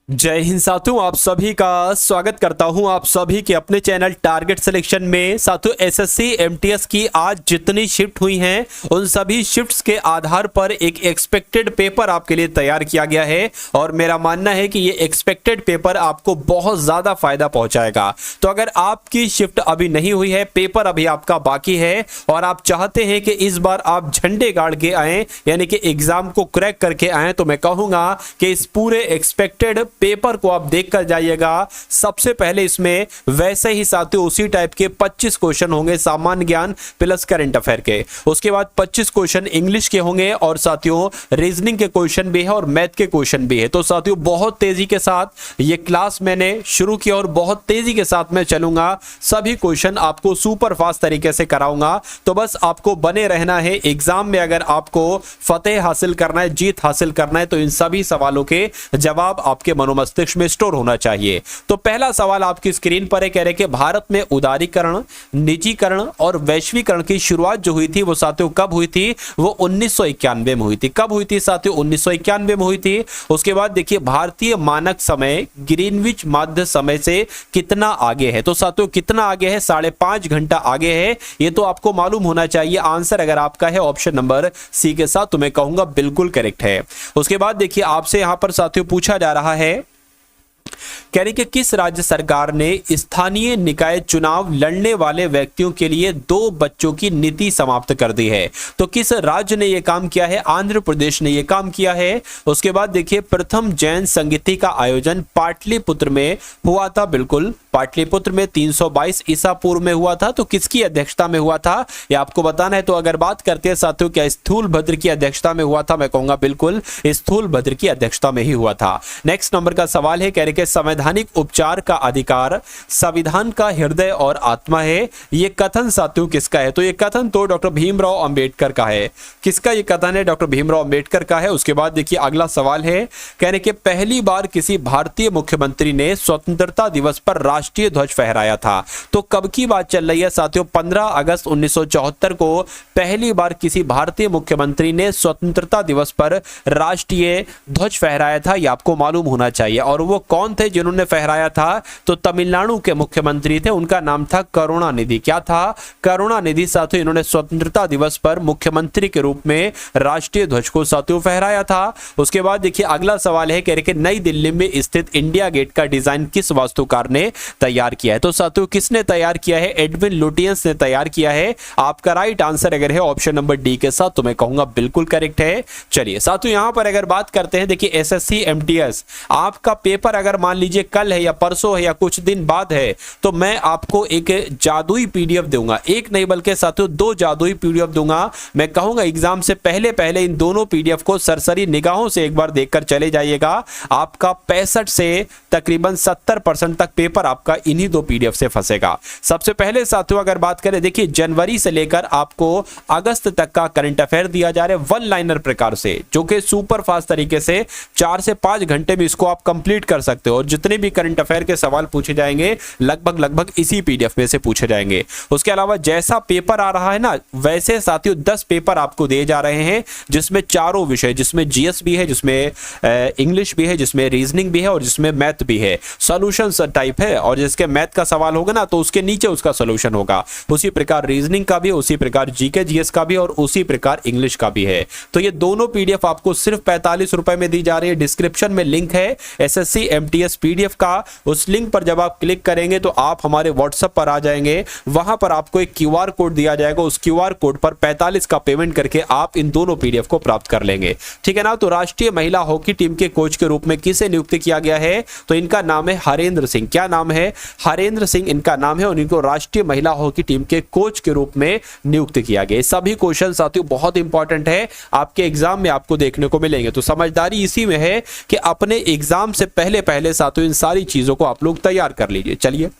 जय हिंद साथियों, आप सभी का स्वागत करता हूं आप सभी के अपने चैनल टारगेट सिलेक्शन में। साथियों, एसएससी एमटीएस की आज जितनी शिफ्ट हुई हैं उन सभी शिफ्ट्स के आधार पर एक एक्सपेक्टेड पेपर आपके लिए तैयार किया गया है और मेरा मानना है कि ये एक्सपेक्टेड पेपर आपको बहुत ज़्यादा फायदा पहुंचाएगा। तो अगर आपकी शिफ्ट अभी नहीं हुई है, पेपर अभी आपका बाकी है और आप चाहते हैं कि इस बार आप झंडे गाड़ के आए, यानी कि एग्जाम को क्रैक करके आए, तो मैं कहूँगा कि इस पूरे एक्सपेक्टेड पेपर को आप देख कर जाइएगा। सबसे पहले इसमें वैसे ही साथियों उसी टाइप के 25 क्वेश्चन होंगे सामान्य ज्ञान प्लस करंट अफेयर के। उसके बाद 25 क्वेश्चन इंग्लिश के होंगे और साथियों रीजनिंग के क्वेश्चन भी है और मैथ के क्वेश्चन भी है। तो साथियों बहुत तेजी के साथ ये क्लास मैंने शुरू की और बहुत तेजी के साथ मैं चलूंगा। सभी क्वेश्चन आपको सुपर फास्ट तरीके से कराऊंगा। तो बस आपको बने रहना है। एग्जाम में अगर आपको फतेह हासिल करना है, जीत हासिल करना है, तो इन सभी सवालों के जवाब आपके मनोमस्तिष्क में स्टोर होना चाहिए। तो पहला सवाल आपकी स्क्रीन पर है, कह रहे कि भारत में उदारीकरण, निजीकरण और वैश्वीकरण की शुरुआत जो हुई थी वो साथियों कब हुई थी? वो 1991 में हुई थी। कब हुई थी साथियों? 1991 में हुई थी। उसके बाद देखिए भारतीय मानक समय ग्रीनविच माध्य समय से कितना आगे है? तो साथियों कितना आगे है? 5.5 घंटा आगे है। ये तो आपको मालूम होना चाहिए। आंसर अगर आपका है ऑप्शन नंबर सी के साथ, तो मैं कहूंगा बिल्कुल करेक्ट है। उसके बाद देखिए आपसे यहां पर साथियों पूछा जा रहा है, कह रही कि किस राज्य सरकार ने स्थानीय निकाय चुनाव लड़ने वाले व्यक्तियों के लिए 2 बच्चों की नीति समाप्त कर दी है? तो किस राज्य ने यह काम किया है? आंध्र प्रदेश ने यह काम किया है। उसके बाद देखिए प्रथम जैन संगीति का आयोजन पाटलिपुत्र में हुआ था। बिल्कुल, पाटलिपुत्र में 322 ईसा पूर्व में हुआ था। तो किसकी अध्यक्षता में हुआ था यह आपको बताना है। तो अगर बात करते हैं साथियों क्या स्थूलभद्र की अध्यक्षता में हुआ था? मैं कहूंगा बिल्कुल स्थूलभद्र की अध्यक्षता में ही हुआ था। नेक्स्ट नंबर का सवाल है, कह रहे कि संवैधानिक उपचार का अधिकार संविधान का हृदय और आत्मा है। यह कथन साथियों किसका है? तो यह कथन तो डॉक्टर भीमराव अंबेडकर का है। किसका यह कथन है? डॉक्टर भीमराव अंबेडकर का है। उसके बाद देखिए अगला सवाल है, कह रहे कि पहली बार किसी भारतीय मुख्यमंत्री ने स्वतंत्रता दिवस पर राष्ट्रीय ध्वज फहराया था। तो कब की बात चल रही है साथियों? 15 अगस्त 1974 को पहली बार किसी भारतीय मुख्यमंत्री ने स्वतंत्रता दिवस पर राष्ट्रीय ध्वज फहराया था। यह आपको मालूम होना चाहिए। और वो कौन थे जिन्होंने फहराया था? तो तमिलनाडु के मुख्यमंत्री थे, उनका नाम था करुणानिधि। क्या था? करुणानिधि साथियों। इन्होंने स्वतंत्रता दिवस पर मुख्यमंत्री के रूप में राष्ट्रीय ध्वज को साथियों फहराया था। उसके बाद देखिए अगला सवाल है, कह रहे कि नई दिल्ली में स्थित इंडिया गेट का डिजाइन किस वास्तुकार ने तैयार किया है? तो साथियों किसने तैयार किया है? एडविन लुटियंस ने तैयार किया है। आपका राइट आंसर अगर है ऑप्शन नंबर डी के साथ, तो मैं कहूंगा बिल्कुल करेक्ट है। चलिए साथियों यहां पर अगर बात करते हैं, देखिए एसएससी एमटीएस आपका पेपर अगर मान लीजिए कल है या परसों है या कुछ दिन बाद है, तो मैं आपको एक जादुई पीडीएफ दूंगा। एक नहीं बल्कि साथियों 2 जादुई पीडीएफ दूंगा। मैं कहूंगा एग्जाम से पहले पहले इन दोनों पीडीएफ को सरसरी निगाहों से एक बार देखकर चले जाइएगा। आपका 65 से तकरीबन 70% तक पेपर आपका इन्हीं 2 पीडीएफ से फंसेगा। सबसे पहले साथियों अगर बात करें, देखिए जनवरी से लेकर आपको अगस्त तक का करंट अफेयर दिया जा रहा है 1 लाइनर प्रकार से, जो कि सुपर फास्ट तरीके से 4 से 5 घंटे में इसको आप कंप्लीट कर सकते हो। और जितने भी करंट अफेयर के सवाल पूछे जाएंगे लगभग इसी पीडीएफ में से पूछे जाएंगे। उसके अलावा जैसा पेपर आ रहा है ना, वैसे साथियों 10 पेपर आपको दिए जा रहे हैं, जिसमें चारों विषय, जिसमें जीएस भी है, जिसमें इंग्लिश भी है, जिसमें रीजनिंग भी है और जिसमें मैथ भी है। सॉल्यूशन टाइप है और जिसके मैथ का सवाल होगा ना तो उसके नीचे उसका सॉल्यूशन होगा। उसी प्रकार रीजनिंग का भी, उसी प्रकार जीके जीएस का भी और उसी प्रकार इंग्लिश का भी है। तो ये दोनों पीडीएफ आपको सिर्फ 45 रुपए में दी जा रही है। डिस्क्रिप्शन में लिंक है एसएससी एमटीएस पीडीएफ का। उस लिंक पर जब आप क्लिक करेंगे तो आप हमारे व्हाट्सएप पर आ जाएंगे। वहां पर आपको एक क्यूआर कोड दिया जाएगा। उस क्यूआर कोड पर 45 का पेमेंट करके आप इन दोनों पीडीएफ को प्राप्त कर लेंगे। ठीक है ना। तो राष्ट्रीय महिला हॉकी टीम के कोच के रूप में किसे नियुक्त किया गया है? तो इनका नाम है हरेंद्र सिंह। क्या नाम है? हरेंद्र सिंह इनका नाम है और इनको राष्ट्रीय महिला हॉकी टीम के कोच के रूप में नियुक्त किया गया। सभी क्वेश्चन साथियों बहुत इंपॉर्टेंट है, आपके एग्जाम में आपको देखने को मिलेंगे। तो समझदारी इसी में है कि अपने एग्जाम से पहले पहले साथियों इन सारी चीजों को आप लोग तैयार कर लीजिए। चलिए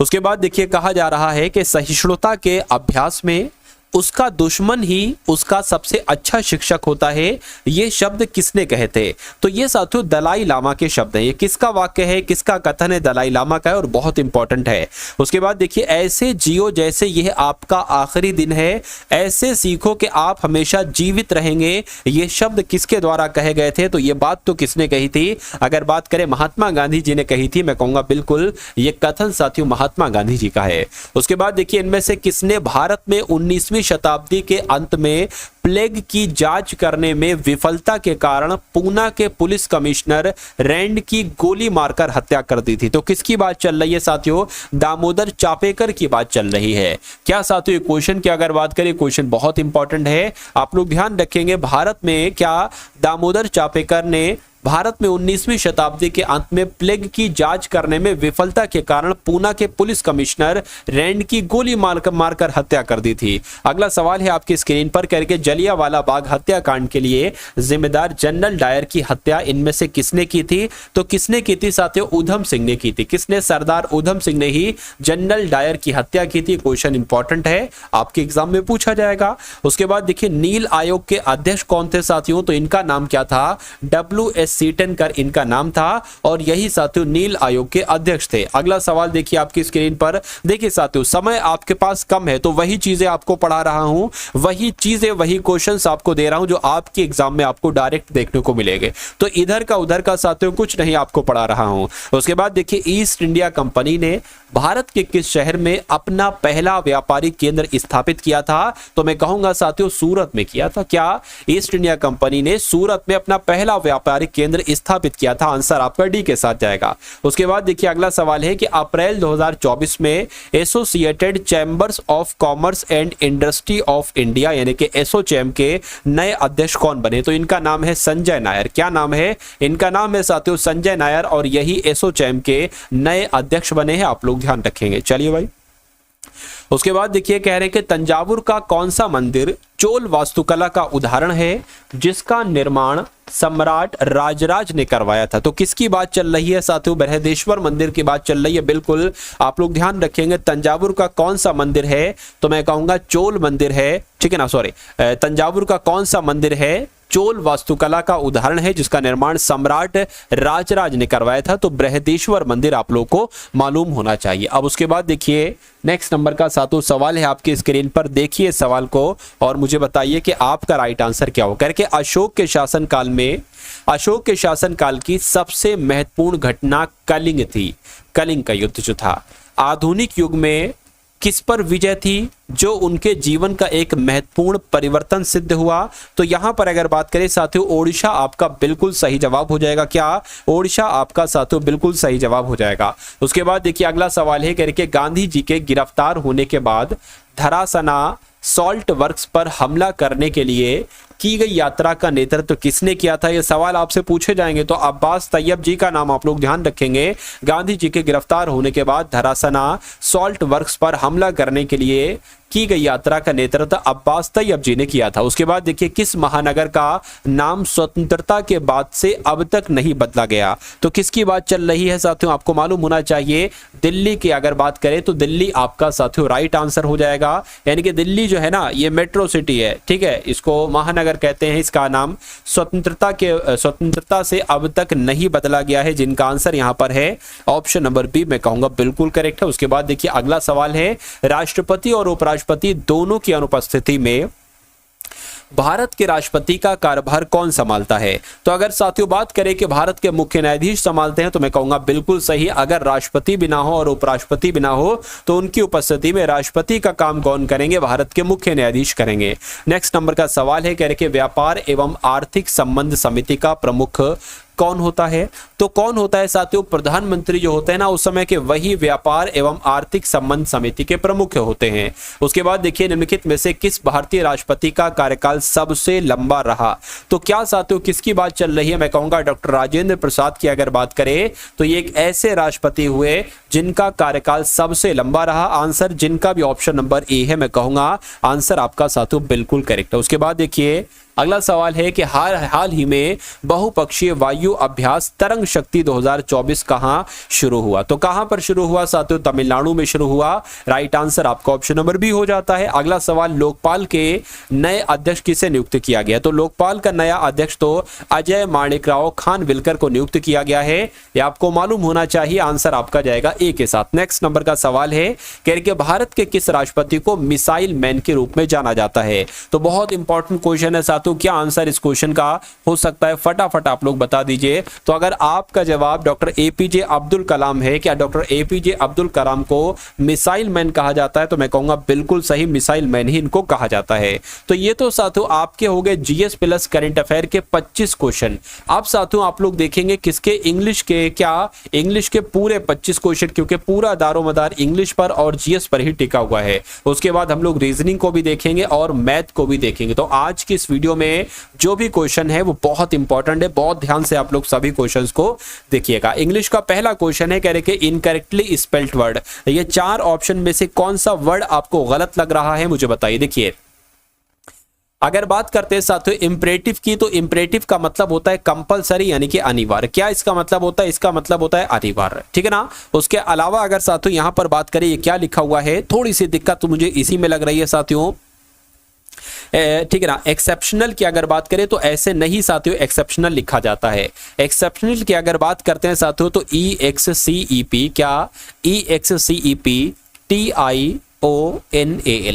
उसके बाद देखिए कहा जा रहा है कि सहिष्णुता के अभ्यास में उसका दुश्मन ही उसका सबसे अच्छा शिक्षक होता है, ये शब्द किसने कहे थे? तो ये साथियों दलाई लामा के शब्द हैं। ये किसका वाक्य है, किसका कथन है? दलाई लामा का है और बहुत इंपॉर्टेंट है। उसके बाद देखिए, ऐसे जियो जैसे यह आपका आखिरी दिन है, ऐसे सीखो कि आप हमेशा जीवित रहेंगे, ये शब्द किसके द्वारा कहे गए थे? तो ये बात तो किसने कही थी? अगर बात करें महात्मा गांधी जी ने कही थी। मैं कहूंगा बिल्कुल ये कथन साथियों महात्मा गांधी जी का है। उसके बाद देखिए, इनमें से किसने भारत में 19वीं शताब्दी के अंत में प्लेग की जांच करने में विफलता के कारण पूना के पुलिस कमिश्नर रैंड की गोली मारकर हत्या कर दी थी? तो किसकी बात चल रही है साथियों? दामोदर चापेकर की बात चल रही है। क्या साथियों क्वेश्चन की अगर बात करें, क्वेश्चन बहुत इंपॉर्टेंट है, आप लोग ध्यान रखेंगे। भारत में क्या दामोदर चापेकर ने भारत में 19वीं शताब्दी के अंत में प्लेग की जांच करने में विफलता के कारण पूना के पुलिस कमिश्नर रैंड की गोली मारकर हत्या कर दी थी? अगला सवाल है आपकी स्क्रीन पर, करके जलियांवाला बाग हत्याकांड के लिए जिम्मेदार जनरल डायर की हत्या इनमें से किसने की थी? तो किसने की थी साथियों? ऊधम सिंह ने की थी। किसने? सरदार ऊधम सिंह ने ही जनरल डायर की हत्या की थी। क्वेश्चन इंपॉर्टेंट है, आपके एग्जाम में पूछा जाएगा। उसके बाद देखिए, नील आयोग के अध्यक्ष कौन थे साथियों? तो इनका नाम क्या था? WS सीटेनकर इनका नाम था और यही साथियों नील आयोग के अध्यक्ष थे। अगला सवाल देखिए आपकी स्क्रीन पर। देखिए साथियों, समय आपके पास कम है तो वही चीजें आपको पढ़ा रहा हूं, वही चीजें वही क्वेश्चंस आपको दे रहा हूं जो आपके एग्जाम में आपको डायरेक्ट देखने को मिलेंगे। तो इधर का उधर का साथियों कुछ नहीं आपको पढ़ा रहा हूं। उसके बाद देखिए, ईस्ट इंडिया कंपनी ने भारत के किस शहर में अपना पहला व्यापारिक केंद्र स्थापित किया था? तो मैं कहूंगा साथियों सूरत में किया था। क्या ईस्ट इंडिया कंपनी ने सूरत में अपना पहला व्यापारिक केंद्र स्थापित किया था? आंसर आपका डी के साथ जाएगा। उसके बाद देखिए, अगला सवाल है कि अप्रैल 2024 में associated chambers of commerce and industry of India यानी कि एसोचैम के नए अध्यक्ष कौन बने? तो इनका नाम है संजय नायर। क्या नाम है? इनका नाम है साथियों संजय नायर और यही एसोचैम के नए अध्यक्ष बने हैं। आप लोग ध्यान रखेंगे। चलिए भाई, उसके बाद देखिए, कह रहे हैं कि तंजावुर का कौन सा मंदिर चोल वास्तुकला का उदाहरण है जिसका निर्माण सम्राट राजराज ने करवाया था? तो किसकी बात चल रही है साथियों? बृहदेश्वर मंदिर की बात चल रही है। बिल्कुल आप लोग ध्यान रखेंगे। तंजावुर का कौन सा मंदिर है? तो मैं कहूंगा चोल मंदिर है, ठीक है ना, सॉरी, तंजावुर का कौन सा मंदिर है चोल वास्तुकला का उदाहरण है जिसका निर्माण सम्राट राजराज ने करवाया था? तो बृहदेश्वर मंदिर आप लोग को मालूम होना चाहिए। अब उसके बाद देखिए, नेक्स्ट नंबर का सातों सवाल है आपकी स्क्रीन पर। देखिए सवाल को और मुझे बताइए कि आपका राइट आंसर क्या हो। करके अशोक के शासनकाल में, अशोक के शासनकाल की सबसे महत्वपूर्ण घटना कलिंग थी। कलिंग का युद्ध जो था। आधुनिक युग में किस पर विजय थी जो उनके जीवन का एक महत्वपूर्ण परिवर्तन सिद्ध हुआ? तो यहां पर अगर बात करें साथियों, ओडिशा आपका बिल्कुल सही जवाब हो जाएगा। क्या? ओडिशा आपका साथियों बिल्कुल सही जवाब हो जाएगा। उसके बाद देखिए, अगला सवाल है करके गांधी जी के गिरफ्तार होने के बाद धरासना सॉल्ट वर्क्स पर हमला करने के लिए की गई यात्रा का नेतृत्व किसने किया था? ये सवाल आपसे पूछे जाएंगे तो अब्बास तैयब जी का नाम आप लोग ध्यान रखेंगे। गांधी जी के गिरफ्तार होने के बाद धरासना सॉल्ट वर्क्स पर हमला करने के लिए की गई यात्रा का नेतृत्व अब्बास तैयब जी ने किया था। उसके बाद देखिए, किस महानगर का नाम स्वतंत्रता के बाद से अब तक नहीं बदला गया? तो किसकी बात चल रही है साथियों? आपको मालूम होना चाहिए। दिल्ली की अगर बात करें तो दिल्ली आपका साथियों राइट आंसर हो जाएगा। यानी कि दिल्ली जो है ना, ये मेट्रो सिटी है, ठीक है, इसको महानगर कहते हैं। इसका नाम स्वतंत्रता से अब तक नहीं बदला गया है, जिनका आंसर यहां पर है ऑप्शन नंबर बी, मैं कहूंगा बिल्कुल करेक्ट है। उसके बाद देखिए, अगला सवाल है, राष्ट्रपति और उपराष्ट्रपति दोनों की अनुपस्थिति में भारत के राष्ट्रपति का कार्यभार कौन संभालता है? तो अगर साथियों बात करें कि भारत के मुख्य न्यायाधीश संभालते हैं तो मैं कहूंगा बिल्कुल सही। अगर राष्ट्रपति भी ना हो और उपराष्ट्रपति भी ना हो तो उनकी उपस्थिति में राष्ट्रपति का काम कौन करेंगे? भारत के मुख्य न्यायाधीश करेंगे। नेक्स्ट नंबर का सवाल है, कह रहे कि व्यापार एवं आर्थिक संबंध समिति का प्रमुख कौन होता है? तो कौन होता है साथियों? प्रधानमंत्री जो होते हैं ना उस समय के, वही व्यापार एवं आर्थिक संबंध समिति के प्रमुख होते हैं। उसके बाद देखिए, निम्नलिखित में से किस भारतीय राष्ट्रपति का कार्यकाल सबसे लंबा रहा? तो क्या साथियों किसकी बात चल रही है? मैं कहूंगा डॉक्टर राजेंद्र प्रसाद की अगर बात करें तो ये एक ऐसे राष्ट्रपति हुए जिनका कार्यकाल सबसे लंबा रहा। आंसर जिनका भी ऑप्शन नंबर ए है, मैं कहूंगा आंसर आपका साथियों बिल्कुल करेक्ट है। उसके बाद देखिए, अगला सवाल है कि हाल ही में बहुपक्षीय वायु अभ्यास तरंग शक्ति 2024 कहां शुरू हुआ? तो कहां पर शुरू हुआ साथियों? तमिलनाडु में शुरू हुआ। राइट आंसर आपका ऑप्शन नंबर बी हो जाता है। अगला सवाल, लोकपाल के नए अध्यक्ष किसे नियुक्त किया गया? तो लोकपाल का नया अध्यक्ष तो अजय माणिकराव खानविलकर को नियुक्त किया गया है, ये आपको मालूम होना चाहिए। आंसर आपका जाएगा ए के साथ। नेक्स्ट नंबर का सवाल है कि भारत के किस राष्ट्रपति को मिसाइल मैन के रूप में जाना जाता है? तो बहुत इंपॉर्टेंट क्वेश्चन है साथियों, क्या आंसर इस क्वेश्चन का हो सकता है? फटाफट आप लोग बता दीजिए। तो अगर आपका जवाब डॉक्टर एपीजे अब्दुल कलाम है, क्या डॉक्टर एपीजे अब्दुल कलाम को मिसाइल मैन कहा जाता है? तो मैं कहूंगा बिल्कुल सही, मिसाइल मैन ही इनको कहा जाता है। तो ये तो साथियों आपके हो गए जीएस प्लस करंट अफेयर के 25 क्वेश्चन। अब साथियों आप लोग देखेंगे किसके, इंग्लिश के, क्या इंग्लिश के पूरे 25 क्वेश्चन, क्योंकि पूरा दारोमदार इंग्लिश पर और जीएस पर ही टिका हुआ है। उसके बाद हम लोग रीजनिंग को भी देखेंगे और मैथ को भी देखेंगे। तो आज की इस वीडियो में जो भी क्वेश्चन है वो बहुत इंपॉर्टेंट है, बहुत ध्यान से आप लोग सभी क्वेश्चंस को देखिएगा। इंग्लिश का पहला क्वेश्चन है, कह रहे कि इनकरेक्टली स्पेल्ड वर्ड, ये 4 ऑप्शन में से कौन सा वर्ड आपको गलत लग रहा है मुझे बताइए। देखिए अगर बात करते हैं साथियों इंपरेटिव की, तो इंपरेटिव का मतलब होता है कंपलसरी यानी कि अनिवार्य। क्या इसका मतलब होता है? इसका मतलब होता है अनिवार्य, ठीक है ना। उसके अलावा अगर साथियों यहां पर बात करें, ये क्या लिखा हुआ है, थोड़ी सी दिक्कत तो मुझे इसी में लग रही है साथियों, ठीक है ना। एक्सेप्शनल की अगर बात करें तो ऐसे नहीं साथियों एक्सेप्शनल लिखा जाता है। एक्सेप्शनल की अगर बात करते हैं साथियों तो EXCEP, क्या EXCEP TIONAL,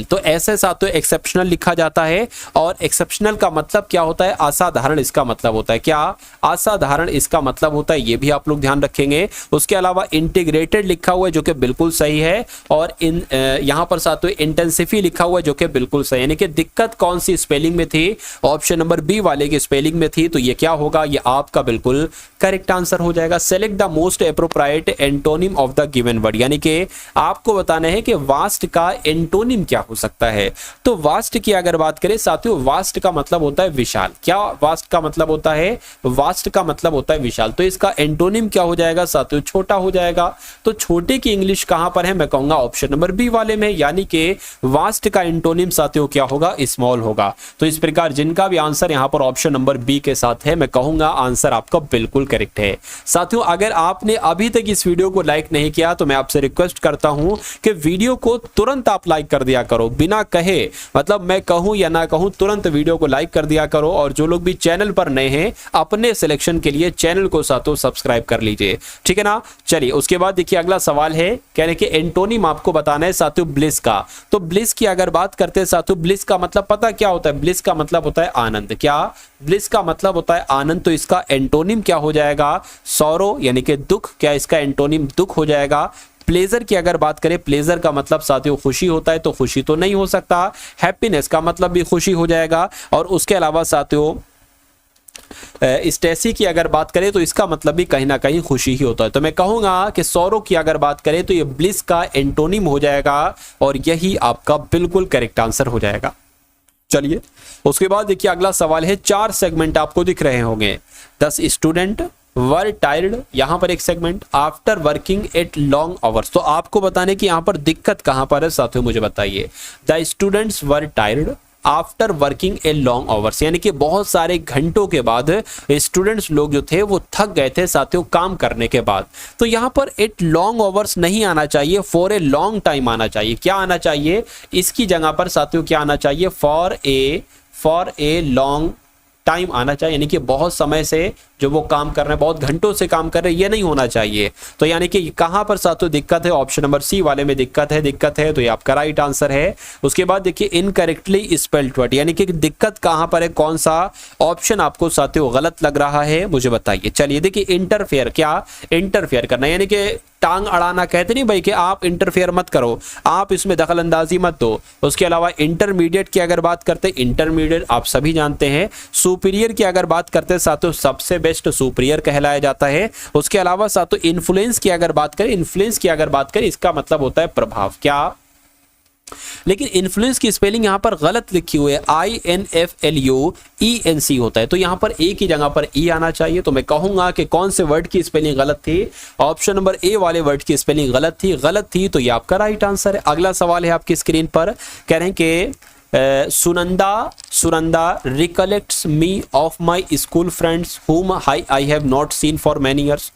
तो ऐसे साथियों एक्सेप्शनल लिखा जाता है। और एक्सेप्शनल का मतलब क्या होता है? असाधारण इसका मतलब होता है। क्या? असाधारण इसका मतलब होता है, ये भी आप लोग ध्यान रखेंगे। उसके अलावा इंटीग्रेटेड लिखा हुआ है जो कि बिल्कुल सही है, और यहां पर साथियों इंटेंसिफी लिखा हुआ है जो कि बिल्कुल सही है। यानी कि दिक्कत कौन सी स्पेलिंग में थी? ऑप्शन नंबर बी वाले की स्पेलिंग में थी। तो ये क्या होगा? ये आपका बिल्कुल करेक्ट आंसर हो जाएगा। Select the most appropriate antonym of the given word, यानी कि आपको बताना है कि वास्ट का एंटोनिम क्या हो सकता है। तो वास्ट की अगर बात करें साथियों, वास्ट का मतलब होता है विशाल। क्या वास्ट का मतलब होता है? वास्ट का मतलब होता है विशाल। तो इसका एंटोनिम क्या हो जाएगा साथियों? छोटा हो जाएगा। तो छोटे की इंग्लिश कहां पर है? मैं कहूंगा ऑप्शन नंबर बी वाले में, यानी कि वास्ट का एंटोनिम साथियों क्या होगा? स्मॉल होगा। तो इस प्रकार जिनका भी आंसर यहां पर ऑप्शन नंबर बी के साथ है, मैं कहूंगा आंसर आपका बिल्कुल करेक्ट है। साथियों अगर आपने अभी तक इस वीडियो को लाइक नहीं किया तो मैं आपसे रिक्वेस्ट करता हूं कि वीडियो को तुरंत आप लाइक कर दिया करो, बिना कहे, मतलब मैं कहूं या ना कहूं, तुरंत वीडियो को लाइक कर दिया करो। और जो लोग भी चैनल पर नए हैं अपने सिलेक्शन के लिए चैनल को साथियों सब्सक्राइब कर लीजिए, ठीक है ना। चलिए उसके बाद देखिए अगला सवाल है, कहने के एंटोनिम आपको बताना है साथियों ब्लिस का। तो ब्लिस की अगर बात करते हैं साथियों, ब्लिस का मतलब पता क्या होता है? ब्लिस का मतलब होता है आनंद। क्या? ब्लिस का मतलब होता है आनंद। तो इसका एंटोनिम क्या हो जाएगा? सॉरो यानी कि दुख। क्या इसका एंटोनिम दुख हो जाएगा? प्लेजर की अगर बात करें, प्लेजर का मतलब साथियों खुशी होता है, तो खुशी तो नहीं हो सकता। हैप्पीनेस का मतलब भी खुशी हो जाएगा। और उसके अलावा साथियों स्टेसी की अगर बात करें तो इसका मतलब भी कहीं ना कहीं खुशी ही होता है। तो मैं कहूंगा कि सौरो की अगर बात करें तो ये ब्लिस का एंटोनिम हो जाएगा, और यही आपका बिल्कुल करेक्ट आंसर हो जाएगा। चलिए उसके बाद देखिए अगला सवाल है, 4 सेगमेंट आपको दिख रहे होंगे। 10 स्टूडेंट वर टायर्ड, यहां पर एक segment, after working at long hours. तो आपको बताने की यहां पर दिक्कत कहां पर है साथियों मुझे बताइए। The students were tired after working a long hours, यानी कि बहुत सारे घंटों के बाद स्टूडेंट्स लोग जो थे वो थक गए थे साथियों काम करने के बाद। तो यहां पर एट लॉन्ग आवर्स नहीं आना चाहिए, फॉर ए लॉन्ग टाइम आना चाहिए। क्या आना चाहिए? इसकी जगह पर साथियों क्या आना चाहिए? फॉर ए लॉन्ग टाइम आना चाहिए, यानी कि बहुत समय से जो वो काम कर रहे हैं, बहुत घंटों से काम कर रहे हैं, ये नहीं होना चाहिए। तो यानी कि कहां पर साथियों दिक्कत है? ऑप्शन नंबर सी वाले में दिक्कत है, तो ये आपका राइट आंसर है। उसके बाद देखिए इनकरेक्टली स्पेल्ड वर्ड, यानी कि दिक्कत कहां पर है, कौन सा ऑप्शन आपको साथियों गलत लग रहा है मुझे बताइए। चलिए देखिए इंटरफेयर, क्या इंटरफेयर करना, यानी कि टांग अड़ाना कहते नहीं भाई कि आप इंटरफेयर मत करो, आप इसमें दखल अंदाजी मत दो। उसके अलावा इंटरमीडिएट की अगर बात करते हैं, इंटरमीडिएट आप सभी जानते हैं। सुपीरियर की अगर बात करते हैं साथियों, सबसे बेस्ट सुपीरियर कहलाया जाता है। उसके अलावा साथियों इन्फ्लुएंस की अगर बात करें, इसका मतलब होता है प्रभाव। क्या? लेकिन इन्फ्लुएंस की स्पेलिंग यहां पर गलत लिखी हुई है, INFLUENC होता है। तो यहां पर ए की जगह पर ई आना चाहिए। तो मैं कहूंगा कि कौन से वर्ड की स्पेलिंग गलत थी? ऑप्शन नंबर ए वाले वर्ड की स्पेलिंग गलत थी। तो ये आपका राइट आंसर है। अगला सवाल है आपकी स्क्रीन पर, कह रहे हैं कि सुनंदा रिकलेक्ट्स मी ऑफ माई स्कूल फ्रेंड्स हुम I have not seen for many years.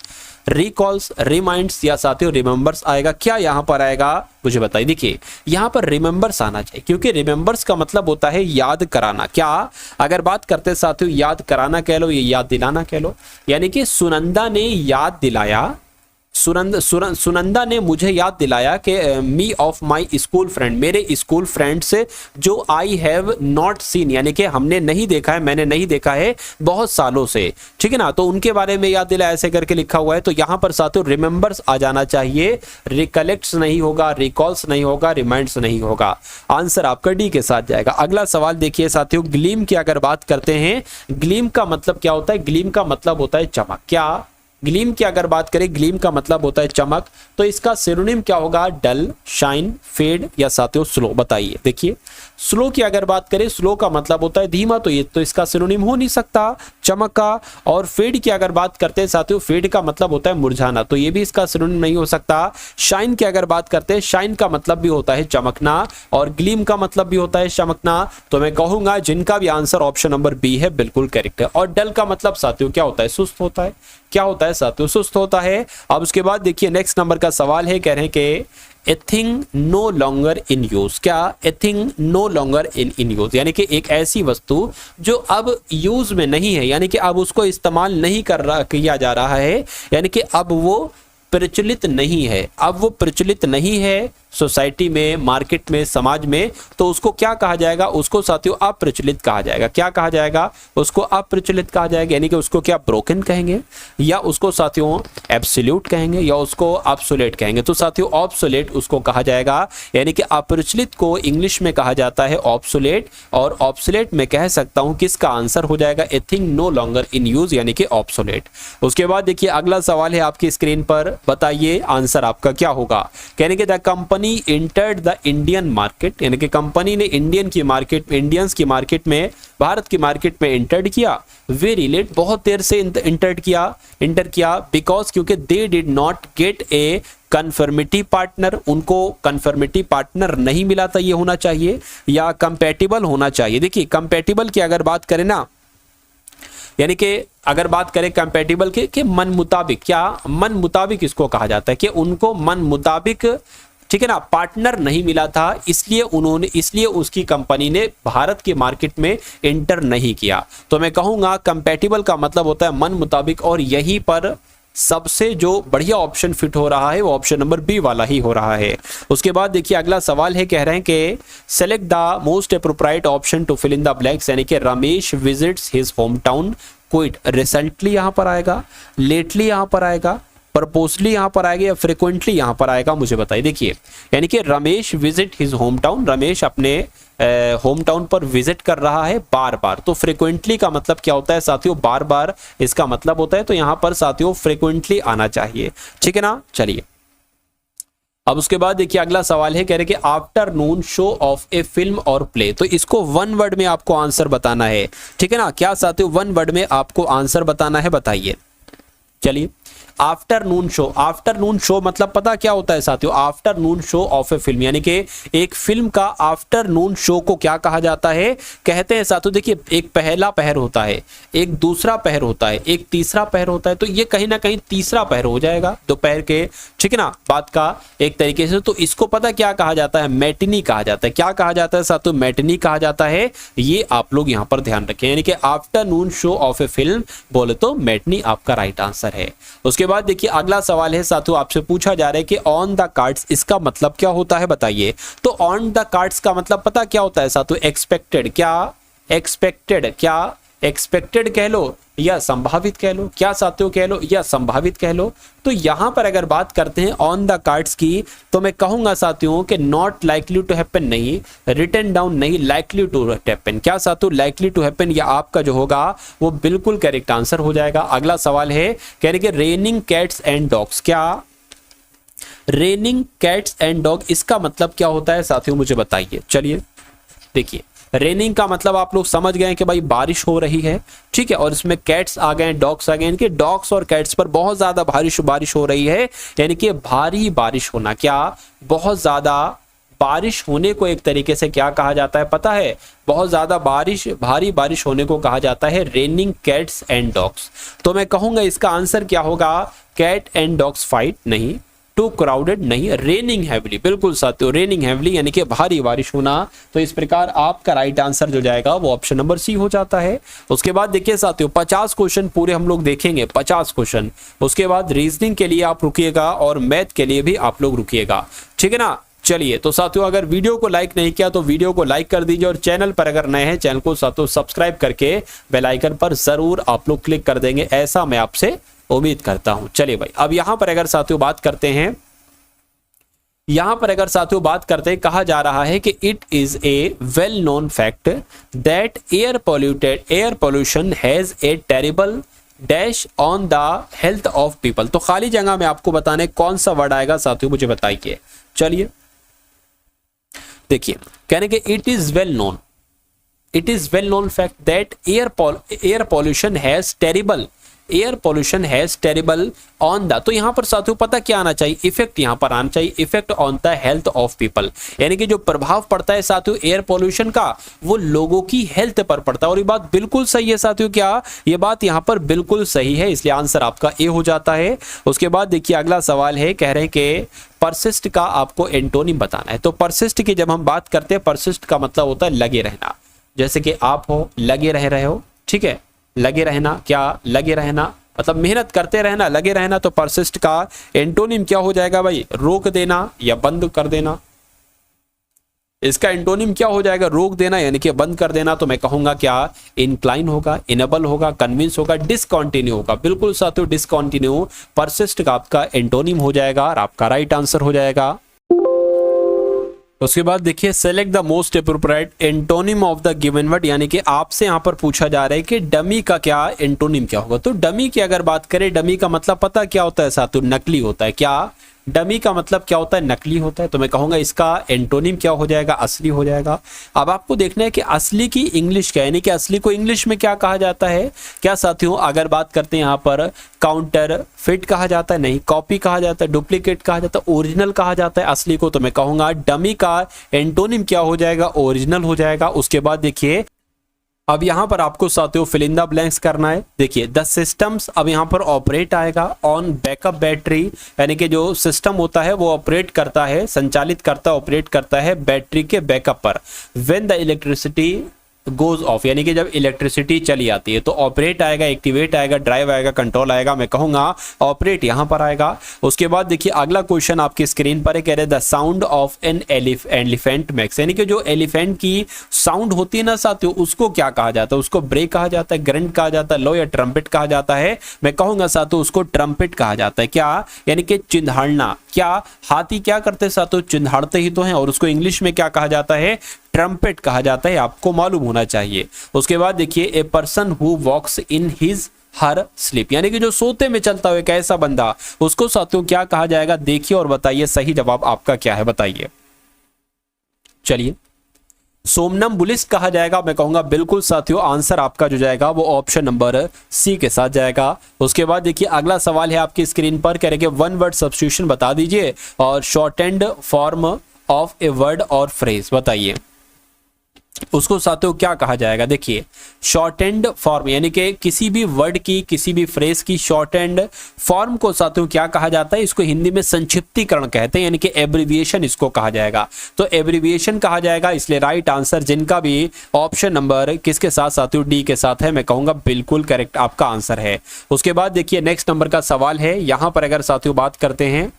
Recalls, reminds या साथियों रिमेंबर्स आएगा। क्या यहाँ पर आएगा मुझे बताइए। देखिए यहाँ पर रिमेंबर्स आना चाहिए, क्योंकि रिमेंबर्स का मतलब होता है याद कराना। क्या अगर बात करते हैं साथियों याद कराना कह लो, ये याद दिलाना कह लो। यानी कि सुनंदा ने याद दिलाया, सुनंदा ने मुझे याद दिलाया कि मी ऑफ माई स्कूल फ्रेंड, मेरे स्कूल फ्रेंड से जो आई हैव नॉट सीन, यानी कि हमने नहीं देखा है, मैंने नहीं देखा है बहुत सालों से, ठीक है ना। तो उनके बारे में याद दिलाया ऐसे करके लिखा हुआ है। तो यहाँ पर साथियों रिमेंबर्स आ जाना चाहिए, रिकलेक्ट्स नहीं होगा, रिकॉल्स नहीं होगा, रिमाइंड्स नहीं होगा। आंसर आपका डी के साथ जाएगा। अगला सवाल देखिए साथियों, ग्लीम की अगर बात करते हैं, ग्लीम का मतलब क्या होता है? ग्लीम का मतलब होता है चमक। क्या ग्लीम की अगर बात करें, ग्लीम का मतलब होता है चमक, तो इसका सिनोनिम क्या होगा? डल, शाइन, फेड या साथियों स्लो। बताइए। देखिए स्लो की अगर बात करें, स्लो का मतलब होता है धीमा, तो ये तो इसका सिनोनिम हो नहीं सकता चमक का। और फेड की अगर बात करते हैं साथियों, फेड का मतलब होता है मुरझाना, तो ये भी इसका सिनोनिम नहीं हो सकता। शाइन की अगर बात करते हैं, शाइन का मतलब भी होता है चमकना और ग्लीम का मतलब भी होता है चमकना। तो मैं कहूंगा जिनका भी आंसर ऑप्शन नंबर बी है बिल्कुल करेक्ट है। और डल का मतलब साथियों क्या होता है? सुस्त होता है। क्या होता है साथियों? सुस्त होता है। अब उसके बाद देखिए नेक्स्ट नंबर का सवाल है, कह रहे हैं कि a thing no longer in use. क्या a thing no longer in use, यानी कि एक ऐसी वस्तु जो अब यूज में नहीं है, यानी कि अब उसको इस्तेमाल नहीं किया जा रहा है, यानी कि अब वो प्रचलित नहीं है, अब वो प्रचलित नहीं है सोसाइटी में, मार्केट में, समाज में, तो उसको क्या कहा जाएगा? उसको साथियों अप्रचलित कहा जाएगा। क्या कहा जाएगा? उसको अप्रचलित कहा जाएगा। यानी कि उसको क्या ब्रोकन कहेंगे, या उसको साथियों एब्सोल्यूट कहेंगे, या उसको ऑब्सोलेट कहेंगे? तो साथियों ऑब्सोलेट उसको कहा जाएगा। यानी कि अप्रचलित को इंग्लिश में कहा जाता है ऑब्सोलेट, और ऑब्सोलेट में कह सकता हूं किसका आंसर हो जाएगा? A thing no longer in use, यानी कि ऑब्सोलेट। उसके बाद देखिए अगला सवाल है आपकी स्क्रीन पर, बताइए आंसर आपका क्या होगा। कहने के the company entered the Indian market, यानी कि कंपनी ने इंडियंस की मार्केट में, भारत की मार्केट में एंटर्ड किया। वेरी लेट, बहुत देर से इंटर किया। बिकॉज क्योंकि they did not gate A conformity partner, उनको कन्फर्मिटी पार्टनर नहीं मिला था, ये होना चाहिए, या कंपैटिबल होना चाहिए। देखिए कंपैटिबल की अगर बात करें ना, यानी कि अगर बात करें कंपैटिबल के मन मुताबिक, क्या मन मुताबिक इसको कहा जाता है कि उनको मन मुताबिक, ठीक है ना, पार्टनर नहीं मिला था, इसलिए उसकी कंपनी ने भारत के मार्केट में एंटर नहीं किया। तो मैं कहूंगा कंपैटिबल का मतलब होता है मन मुताबिक, और यहीं पर सबसे जो बढ़िया ऑप्शन फिट हो रहा है वो ऑप्शन नंबर बी वाला ही हो रहा है। उसके बाद देखिए अगला सवाल है, कह रहे हैं कि select the most appropriate option to fill in the blanks, यानी कि Ramesh visits his home town quit. Recently यहां पर आएगा, लेटली यहां पर आएगा, परपोजली यहां पर आएगा, या फ्रिक्वेंटली यहां पर आएगा, मुझे बताइए। देखिए यानी कि Ramesh visit his home town, Ramesh अपने होम टाउन पर विजिट कर रहा है बार बार। तो फ्रिक्वेंटली का मतलब क्या होता है साथियों? बार बार इसका मतलब होता है। तो यहां पर साथियों फ्रिक्वेंटली आना चाहिए, ठीक है ना। चलिए अब उसके बाद देखिए अगला सवाल है, कह रहे कि आफ्टरनून शो ऑफ ए फिल्म और प्ले। तो इसको वन वर्ड में आपको आंसर बताना है, ठीक है ना। क्या साथियों? वन वर्ड में आपको आंसर बताना है, बताइए। चलिए आफ्टरनून शो मतलब पता क्या होता है साथियों? आफ्टरनून शो ऑफ ए फिल्म, यानी कि एक फिल्म का आफ्टरनून शो को क्या कहा जाता है? कहते हैं साथियों, देखिए एक पहला पहर होता है, एक दूसरा पहर होता है, एक तीसरा पहर होता है, तो ये कहीं ना कहीं तीसरा पहर हो जाएगा दोपहर के, ठीक है ना, बात का एक तरीके से। तो इसको पता क्या कहा जाता है? मैटिनी कहा जाता है। क्या कहा जाता है साथियों? मैटिनी कहा जाता है। ये आप लोग यहां पर ध्यान रखें, यानी कि आफ्टरनून शो ऑफ ए फिल्म बोले तो मैटिनी आपका राइट आंसर है। उसके बाद देखिए अगला सवाल है साथियों, आपसे पूछा जा रहा है कि ऑन द कार्ड्स, इसका मतलब क्या होता है, बताइए। तो ऑन द कार्ड्स का मतलब पता क्या होता है साथियों? एक्सपेक्टेड। क्या एक्सपेक्टेड? क्या एक्सपेक्टेड कह लो या संभावित कह लो, क्या साथियों कह लो या संभावित कह लो। तो यहां पर अगर बात करते हैं ऑन द कार्ड्स की, तो मैं कहूंगा साथियों कि नॉट लाइकली टू हैपन नहीं, रिटन डाउन नहीं, लाइकली टू हैपन। क्या साथियों? लाइकली टू हैपन, या आपका जो होगा वो बिल्कुल करेक्ट आंसर हो जाएगा। अगला सवाल है, कह रहे कि रेनिंग कैट्स एंड डॉग्स। क्या रेनिंग कैट्स एंड डॉग, इसका मतलब क्या होता है साथियों, मुझे बताइए। चलिए देखिए रेनिंग का मतलब आप लोग समझ गए कि भाई बारिश हो रही है, ठीक है, और इसमें कैट्स आ गए, डॉग्स आ गए, यानी कि डॉग्स और कैट्स पर बहुत ज्यादा बारिश हो रही है, यानी कि भारी बारिश होना। क्या बहुत ज्यादा बारिश होने को एक तरीके से क्या कहा जाता है पता है? बहुत ज्यादा बारिश, भारी बारिश होने को कहा जाता है रेनिंग कैट्स एंड डॉग्स। तो मैं कहूंगा इसका आंसर क्या होगा? कैट एंड डॉग्स फाइट नहीं, टू क्राउडेड नहीं, रेनिंग हैवली। बिल्कुल साथियों, रेनिंग हैवली यानी कि भारी बारिश होना। तो इस प्रकार आपका राइट आंसर जो जाएगा वो ऑप्शन नंबर सी हो जाता है। उसके बाद देखिए साथियों 50 क्वेश्चन पूरे हम लोग देखेंगे, 50 क्वेश्चन। उसके बाद रीजनिंग के लिए आप रुकिएगा और मैथ के लिए भी आप लोग रुकिएगा, ठीक है ना। चलिए तो साथियों अगर वीडियो को लाइक नहीं किया तो वीडियो को लाइक कर दीजिए और चैनल पर अगर नए हैं चैनल को साथियों सब्सक्राइब करके बेल आइकन पर जरूर आप लोग क्लिक कर देंगे, ऐसा मैं आपसे उम्मीद करता हूं। चलिए भाई, अब यहां पर अगर साथियों बात करते हैं, कहा जा रहा है कि it is a well known fact that air pollution has a terrible dash on the health of people. तो खाली जगह में आपको बताने कौन सा वर्ड आएगा साथियों, मुझे बताइए। चलिए देखिए, कहने के it is well known fact that air pollution has terrible on the. तो यहां पर साथियों पता क्या आना चाहिए? इफेक्ट यहां पर आना चाहिए, effect on the health of people, यानी कि जो प्रभाव पड़ता है साथियों एयर पोल्यूशन का वो लोगों की हेल्थ पर पड़ता है। और ये बात बिल्कुल सही है साथियों, क्या ये बात यहां पर बिल्कुल सही है, इसलिए आंसर आपका ए हो जाता है। उसके बाद देखिए अगला सवाल है, कह रहे हैं कि परसिस्ट का आपको एंटोनिम बताना है। तो परसिस्ट की जब हम बात करते हैं, परसिस्ट का मतलब होता है लगे रहना। जैसे कि आप हो, लगे रहे हो, ठीक है, लगे रहना, क्या लगे रहना मतलब मेहनत करते रहना, लगे रहना। तो परसिस्ट का एंटोनिम क्या हो जाएगा भाई? रोक देना या बंद कर देना। इसका एंटोनिम क्या हो जाएगा? रोक देना यानी कि बंद कर देना। तो मैं कहूंगा क्या? इंक्लाइन होगा, इनेबल होगा, कन्विंस होगा, डिसकंटिन्यू होगा। बिल्कुल साथियों डिसकंटिन्यू परसिस्ट का आपका एंटोनिम हो जाएगा और आपका राइट आंसर हो जाएगा। उसके बाद देखिए select the most appropriate antonym of the given word, यानी कि आपसे यहां पर पूछा जा रहा है कि डमी का क्या एंटोनिम क्या होगा। तो डमी की अगर बात करें, डमी का मतलब पता क्या होता है साथियों? नकली होता है। क्या? डमी का मतलब क्या होता है? नकली होता है। तो मैं कहूंगा इसका एंटोनिम क्या हो जाएगा? असली हो जाएगा। अब आपको देखना है कि असली की इंग्लिश क्या है, यानी कि असली को इंग्लिश में क्या कहा जाता है। क्या साथियों अगर बात करते हैं यहाँ पर काउंटर फिट कहा जाता है? नहीं। कॉपी कहा जाता है, डुप्लीकेट कहा जाता है, ओरिजिनल कहा जाता है असली को। तो मैं कहूंगा डमी का एंटोनिम क्या हो जाएगा? ओरिजिनल हो जाएगा। उसके बाद देखिए अब यहां पर आपको साथियों फिल इन द ब्लैंक्स करना है। देखिए द सिस्टम्स, अब यहां पर ऑपरेट आएगा ऑन बैकअप बैटरी, यानी कि जो सिस्टम होता है वो ऑपरेट करता है, संचालित करता है, ऑपरेट करता है बैटरी के बैकअप पर। When the electricity goes off, यानी कि जब इलेक्ट्रिसिटी चली आती है। तो ऑपरेट आएगा, एक्टिवेट आएगा, ड्राइव आएगा, कंट्रोल आएगा। मैं कहूंगा ऑपरेट यहां पर आएगा। उसके बाद देखिए अगला क्वेश्चन आपकी स्क्रीन पर है, कह रहे the sound of an elephant max, यानी कि जो एलिफेंट की साउंड होती है ना साथियों उसको क्या कहा जाता है? उसको ब्रेक कहा जाता है, ग्रंट कहा जाता है, लो या ट्रम्पेट कहा जाता है। मैं कहूंगा साथियों उसको ट्रम्पेट कहा जाता है। क्या? यानी कि चिंधाड़ना। क्या हाथी क्या करते हैं साथियों? चिंधाड़ते ही तो हैं, और उसको इंग्लिश में क्या कहा जाता है? ट्रम्पेट कहा जाता है, आपको मालूम होना चाहिए। उसके बाद देखिए a person who walks in his her sleep, यानी कि जो सोते में चलता हुआ एक ऐसा बंदा, उसको साथियों क्या कहा जाएगा? देखिए और बताइए सही जवाब आपका क्या है, बताइए। चलिए सोमनम्बुलिस्ट कहा जाएगा। मैं कहूंगा बिल्कुल साथियों आंसर आपका जो जाएगा वो ऑप्शन नंबर सी के साथ जाएगा। उसके बाद देखिए अगला सवाल है आपकी स्क्रीन पर, कह रहे कि वन वर्ड सब्स्टिट्यूशन बता दीजिए और shortened form of a word और फ्रेज बताइए। उसको साथियों क्या कहा जाएगा? देखिए शॉर्टेंड फॉर्म, यानी कि किसी भी वर्ड की, किसी भी फ्रेज की शॉर्टेंड फॉर्म को साथियों क्या कहा जाता है? इसको हिंदी में संक्षिप्तीकरण कहते हैं, यानी कि एब्रिविएशन इसको कहा जाएगा। तो एब्रिविएशन कहा जाएगा, इसलिए राइट आंसर जिनका भी ऑप्शन नंबर किसके साथ साथियों? डी के साथ है। मैं कहूंगा बिल्कुल करेक्ट आपका आंसर है। उसके बाद देखिए नेक्स्ट नंबर का सवाल है, यहां पर अगर साथियों बात करते हैं,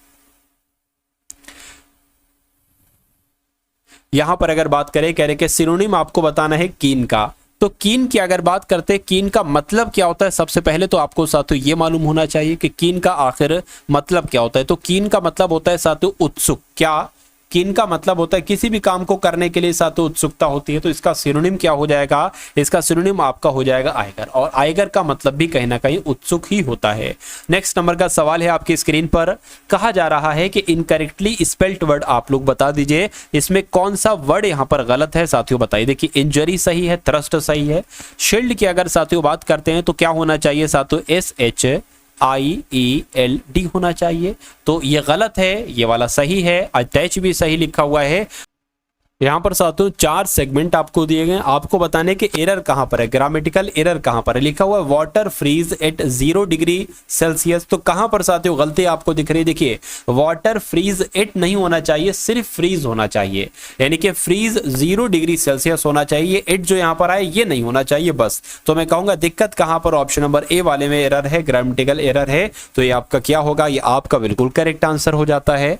यहां पर अगर बात करें, कह रहे कि सिनोनिम आपको बताना है कीन का। तो कीन की अगर बात करते हैं, कीन का मतलब क्या होता है? सबसे पहले तो आपको साथियों ये मालूम होना चाहिए कि कीन का आखिर मतलब क्या होता है। तो कीन का मतलब होता है साथियों उत्सुक। क्या? कीन का मतलब होता है किसी भी काम को करने के लिए साथियों उत्सुकता होती है। तो इसका सिनोनिम क्या हो जाएगा? इसका सिनोनिम आपका हो जाएगा आइगर, और आइगर का मतलब भी कहीं ना कहीं उत्सुक ही होता है। नेक्स्ट नंबर का सवाल है आपकी स्क्रीन पर, कहा जा रहा है कि इनकरेक्टली स्पेल्ड वर्ड आप लोग बता दीजिए, इसमें कौन सा वर्ड यहां पर गलत है साथियों बताइए। देखिए इंजरी सही है, थ्रस्ट सही है। शील्ड की अगर साथियों बात करते हैं तो क्या होना चाहिए साथियों? SH IELD होना चाहिए। तो ये गलत है, ये वाला सही है, अटैच भी सही लिखा हुआ है। यहाँ पर साथियों 4 सेगमेंट आपको दिए गए, आपको बताने कि एरर कहाँ पर है, ग्रामेटिकल एरर कहाँ पर है। लिखा हुआ है water freeze at 0 degree Celsius, तो कहाँ पर साथियों गलती आपको दिख रही है? देखिए वाटर फ्रीज एट नहीं होना चाहिए, सिर्फ फ्रीज होना चाहिए, यानी कि फ्रीज 0 डिग्री सेल्सियस होना चाहिए, एट जो यहाँ पर आए ये नहीं होना चाहिए बस। तो मैं कहूंगा दिक्कत कहाँ पर, ऑप्शन नंबर ए वाले में एरर है, ग्रामेटिकल एरर है। तो ये आपका क्या होगा? ये आपका बिल्कुल करेक्ट आंसर हो जाता है।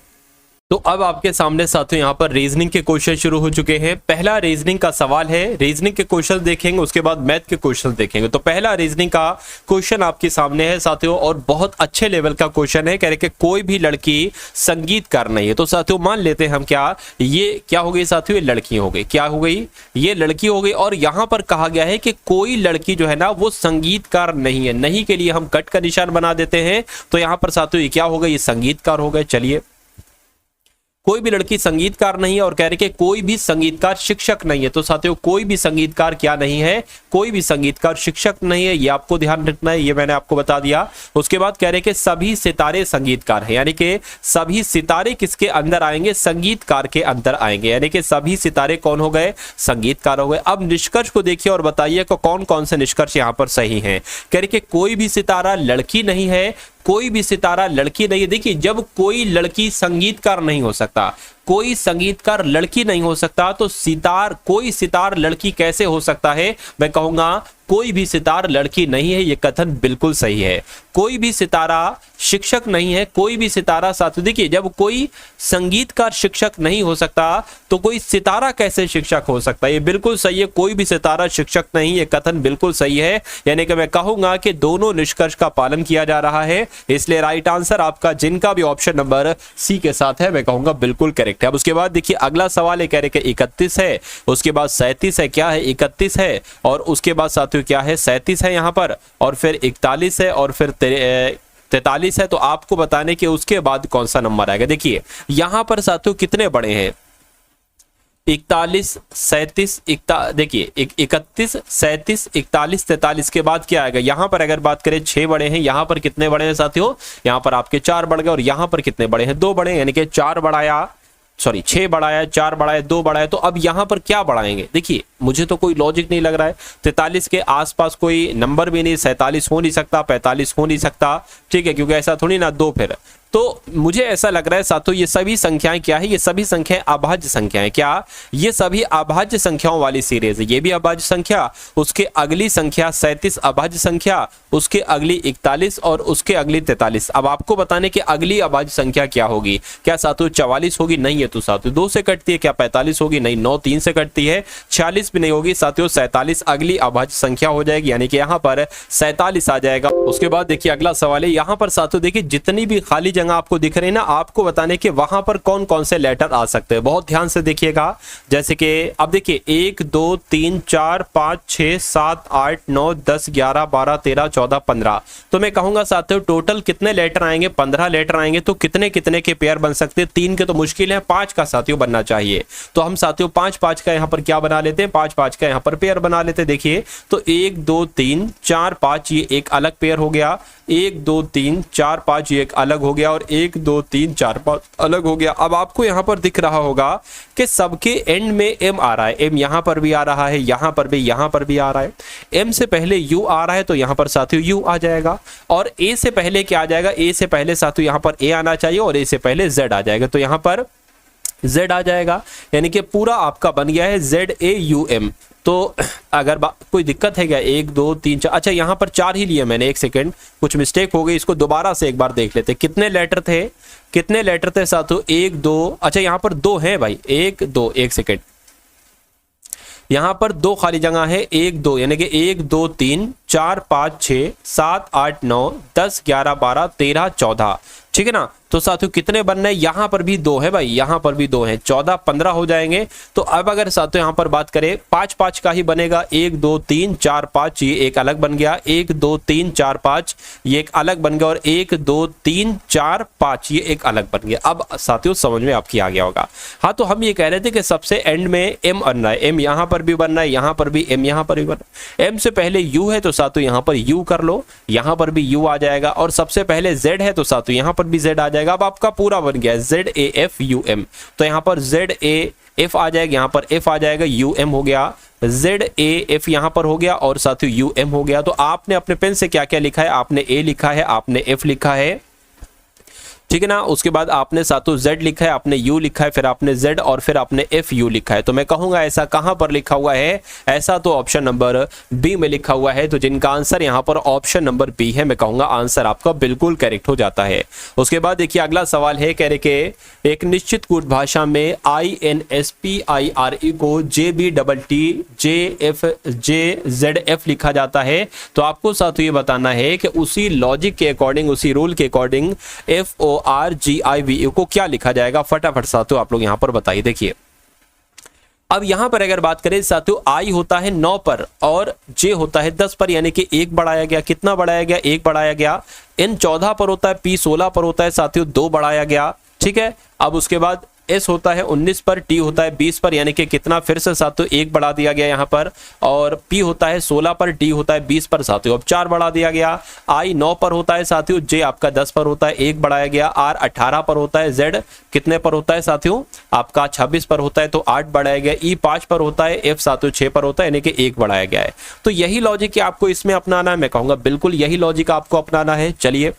तो अब आपके सामने साथियों यहाँ पर रीजनिंग के क्वेश्चन शुरू हो चुके हैं। पहला रीजनिंग का सवाल है, रीजनिंग के क्वेश्चन देखेंगे, उसके बाद मैथ के क्वेश्चन देखेंगे। तो पहला रीजनिंग का क्वेश्चन आपके सामने है साथियों, और बहुत अच्छे लेवल का क्वेश्चन है। कह रहे कि कोई भी लड़की संगीतकार नहीं है। तो साथियों मान लेते हैं हम क्या, ये क्या हो गई साथियों? ये लड़की हो गई। क्या हो गई? ये लड़की हो गई। और यहाँ पर कहा गया है कि कोई लड़की जो है ना वो संगीतकार नहीं है। नहीं के लिए हम कट का निशान बना देते हैं। तो यहाँ पर साथियों ये क्या हो गई? ये संगीतकार हो गए। चलिए, कोई भी लड़की संगीतकार नहीं है, और कह रहे कि कोई भी संगीतकार शिक्षक नहीं है। तो साथियों कोई भी संगीतकार क्या नहीं है? कोई भी संगीतकार शिक्षक नहीं है, ये आपको ध्यान रखना है, ये मैंने आपको बता दिया। उसके बाद कह रहे कि सभी सितारे संगीतकार हैं, यानी कि सभी सितारे किसके अंदर आएंगे? संगीतकार के अंदर आएंगे, यानी कि सभी सितारे कौन हो गए? संगीतकार हो गए। अब निष्कर्ष को देखिए और बताइए कि कौन कौन से निष्कर्ष यहाँ पर सही हैं। कह रहे कि कोई भी सितारा लड़की नहीं है, कोई भी सितारा लड़की नहीं है। देखिए जब कोई लड़की संगीतकार नहीं हो सकता, कोई संगीतकार लड़की नहीं हो सकता, तो कोई सितार लड़की कैसे हो सकता है? मैं कहूंगा कोई भी सितार लड़की नहीं है, ये कथन बिल्कुल सही है। कोई भी सितारा शिक्षक नहीं है, कोई भी सितारा साथ। देखिए जब कोई संगीतकार शिक्षक नहीं हो सकता तो कोई सितारा कैसे शिक्षक हो सकता है? ये बिल्कुल सही है, कोई भी सितारा शिक्षक नहीं, ये कथन बिल्कुल सही है। यानी कि मैं कहूंगा कि दोनों निष्कर्ष का पालन किया जा रहा है, इसलिए राइट आंसर आपका जिनका भी ऑप्शन नंबर सी के साथ है, मैं कहूंगा बिल्कुल करेक्ट है। अब उसके बाद देखिए अगला सवाल है, कह रहे कि 31 है, उसके बाद 37 है। क्या है? 31 है, और उसके बाद साथियों क्या है? 37 है यहाँ पर, और फिर 41 है, और फिर 43 है। तो आपको बताने के उसके बाद कौन सा नंबर आएगा। देखिए यहां पर साथियों कितने बड़े हैं? 41, 37, देखिए 31, 37, 41, 43 के बाद क्या आएगा? यहां पर अगर बात करें 6 बड़े हैं, यहां पर कितने बड़े हैं साथियों? यहां पर आपके 4 बढ़ गए, और यहां पर कितने बड़े हैं? 2 बड़े हैं, यानी कि 4 बढ़ाया, सॉरी 6 बढ़ाया, 4 बढ़ाया, 2 बढ़ाया। तो अब यहां पर क्या बढ़ाएंगे? देखिए मुझे तो कोई लॉजिक नहीं लग रहा है। 43 के आसपास कोई नंबर भी नहीं, 47 हो नहीं सकता, 45 हो नहीं सकता, ठीक है, क्योंकि ऐसा थोड़ी ना 2 फिर। तो मुझे ऐसा लग रहा है साथियों ये सभी संख्याएं क्या है? ये सभी संख्याएं अभाज्य संख्याएं। क्या? ये सभी अभाज्य संख्याओं वाली सीरीज है। ये भी अभाज्य संख्या, उसके अगली संख्या 37 अभाज्य संख्या, उसके अगली 41, और उसके अगली 43। अब आपको बताने की अगली अभाज्य संख्या क्या होगी? क्या साथियों 44 होगी? नहीं है। तो साथियों 2 से कटती है। क्या 45 होगी? नहीं। 9 3 से कटती है। 46 भी नहीं होगी साथियों। 47 अगली अभाज्य संख्या हो जाएगी, यानी कि यहाँ पर 47 आ जाएगा। उसके बाद देखिए अगला सवाल है, यहाँ पर साथियों देखिए जितनी भी खाली जगह आपको दिख रही है ना, आपको बताने के वहां पर कौन कौन से लेटर आ सकते हैं। बहुत ध्यान से देखिएगा। जैसे कि अब देखिए 1 2 3 4 5 6 7 8 9 10 11 12 13 14 15। तो मैं कहूंगा साथियों टोटल कितने लेटर आएंगे? 15 लेटर आएंगे। तो कितने कितने के पेयर बन सकते हैं? 3 के तो मुश्किल है, 5 का साथियों बनना चाहिए। तो हम साथियों 5 का यहाँ पर क्या बना लेते हैं? 5 का यहाँ पर पेयर बना लेते हैं। देखिए तो 1 2 3 4 5 ये एक अलग पेयर हो गया, 1 2 3 4 5 ये एक अलग हो गया, और 1 2 3 4 5 अलग हो गया। अब आपको यहाँ पर दिख रहा होगा कि सबके एंड में एम आ रहा है। एम यहाँ पर भी आ रहा है, यहाँ पर भी, यहाँ पर भी आ रहा है। एम से पहले यू आ रहा है, तो यहाँ पर साथियों यू आ जाएगा। और ए से पहले क्या आ जाएगा? ए से पहले साथियों यहाँ पर ए आना चाहिए, और ए से पहले जेड आ जाएगा, तो यहाँ पर जेड आ जाएगा। यानी कि पूरा आपका बन गया है ZAUM। तो अगर कोई दिक्कत है क्या? 1 2 3 4, अच्छा यहाँ पर 4 ही लिए मैंने, 1 सेकेंड कुछ मिस्टेक हो गई, इसको दोबारा से एक बार देख लेते। कितने लेटर थे? कितने लेटर थे साथियों? 1 2, अच्छा यहाँ पर 2 है भाई, 1 2, 1 सेकेंड, यहाँ पर 2 खाली जगह है, 1 2, यानी कि 1 2 3 4 5 6 7 8 9 10 11 12 13 14, ठीक है ना। तो साथियों कितने बनने? यहाँ पर भी 2 है भाई, यहाँ पर भी 2 है, 14 15 हो जाएंगे। तो अब अगर साथियों यहाँ पर बात करें 5 का ही बनेगा। 1 2 3 4 5 ये एक अलग बन गया, 1 2 3 4 5 ये एक अलग बन गया, और 1 2 3 4 5 ये एक अलग बन गया। अब साथियों समझ में आपकी आ गया होगा। हाँ, तो हम ये कह रहे थे कि सबसे एंड में एम बन रहा है, एम यहाँ पर भी बन रहा है, यहाँ पर भी एम, यहाँ पर भी बन रहा है। एम से पहले यू है, तो साथियों यहाँ पर u कर लो, यहाँ पर भी u आ जाएगा, और सबसे पहले z है तो साथियों यहाँ पर भी z आ जाएगा। अब आपका पूरा बन गया ZAFUM, तो यहाँ पर ZAF आ जाएगा, यहाँ पर f आ जाएगा, UM हो गया, ZAF यहाँ पर हो गया और साथियों UM हो गया। तो आपने अपने पेन से क्या क्या लिखा है, आपने A लिखा है, आपने F लिखा है, ठीक है ना। उसके बाद आपने साथियों Z लिखा है, आपने U लिखा है, फिर आपने Z और फिर आपने FU लिखा है। तो मैं कहूंगा ऐसा कहां पर लिखा हुआ है, ऐसा तो ऑप्शन नंबर बी में लिखा हुआ है। तो जिनका आंसर यहां पर ऑप्शन नंबर बी है, मैं कहूंगा आंसर आपका बिल्कुल करेक्ट हो जाता है। उसके बाद देखिए अगला सवाल है, कह रहे कि एक निश्चित कूट भाषा में INSPIRE को JBTTJFJZF लिखा जाता है। तो आपको साथियों ये बताना है कि उसी लॉजिक के अकॉर्डिंग, उसी रूल के अकॉर्डिंग FORGIVE को क्या लिखा जाएगा, फटाफट साथियों आप लोग यहां पर बताइए। देखिए अब यहां पर अगर बात करें साथियों, I होता है 9 पर और J होता है 10 पर, यानी कि 1 बढ़ाया गया, कितना बढ़ाया गया, 1 बढ़ाया गया। N 14 पर होता है, P 16 पर होता है साथियों, 2 बढ़ाया गया, ठीक है। अब उसके बाद S होता है 19 पर, T होता है 20 पर, यानी कि कितना, फिर से साथियों 1 बढ़ा दिया गया यहाँ पर, और P होता है 16 पर, D होता है 20 पर साथियों, अब 4 बढ़ा दिया गया। I 9 पर होता है साथियों, J आपका 10 पर होता है, 1 बढ़ाया गया। R 18 पर होता है, Z कितने पर होता है साथियों, आपका 26 पर होता है, तो 8 बढ़ाया गया। E 5 पर होता है, F साथियों 6 पर होता है, यानी कि 1 बढ़ाया गया है। तो यही लॉजिक आपको इसमें अपनाना है, मैं कहूँगा बिल्कुल यही लॉजिक आपको अपनाना है। चलिए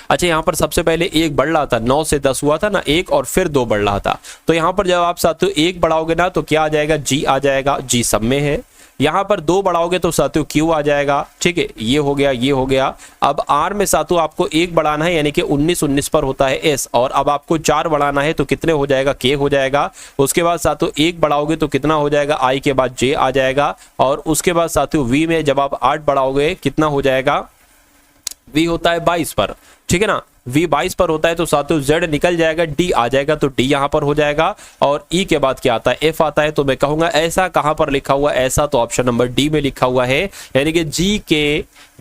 अच्छा, यहाँ पर सबसे पहले 1 बढ़ रहा था, 9 से 10 हुआ था ना 1, और फिर 2 बढ़ रहा था। तो यहाँ पर जब आप साथियों 1 बढ़ाओगे ना तो क्या आ जाएगा, G आ जाएगा, G सब में है। यहाँ पर 2 बढ़ाओगे तो साथियों Q आ जाएगा, ठीक है, ये हो गया, ये हो गया। अब R में साथियों आपको 1 बढ़ाना है, यानी कि 19 पर होता है S, और अब आपको 4 बढ़ाना है तो कितने हो जाएगा, K हो जाएगा। उसके बाद साथियों 1 बढ़ाओगे तो कितना हो जाएगा, I के बाद J आ जाएगा, और उसके बाद साथियों V में जब आप 8 बढ़ाओगे कितना हो जाएगा, V होता है 22 पर, ठीक है ना, V 22 पर होता है तो साथियों Z निकल जाएगा, D आ जाएगा, तो D यहाँ पर हो जाएगा, और E के बाद क्या आता है, F आता है। तो मैं कहूंगा ऐसा कहां पर लिखा हुआ, ऐसा तो ऑप्शन नंबर डी में लिखा हुआ है, यानी कि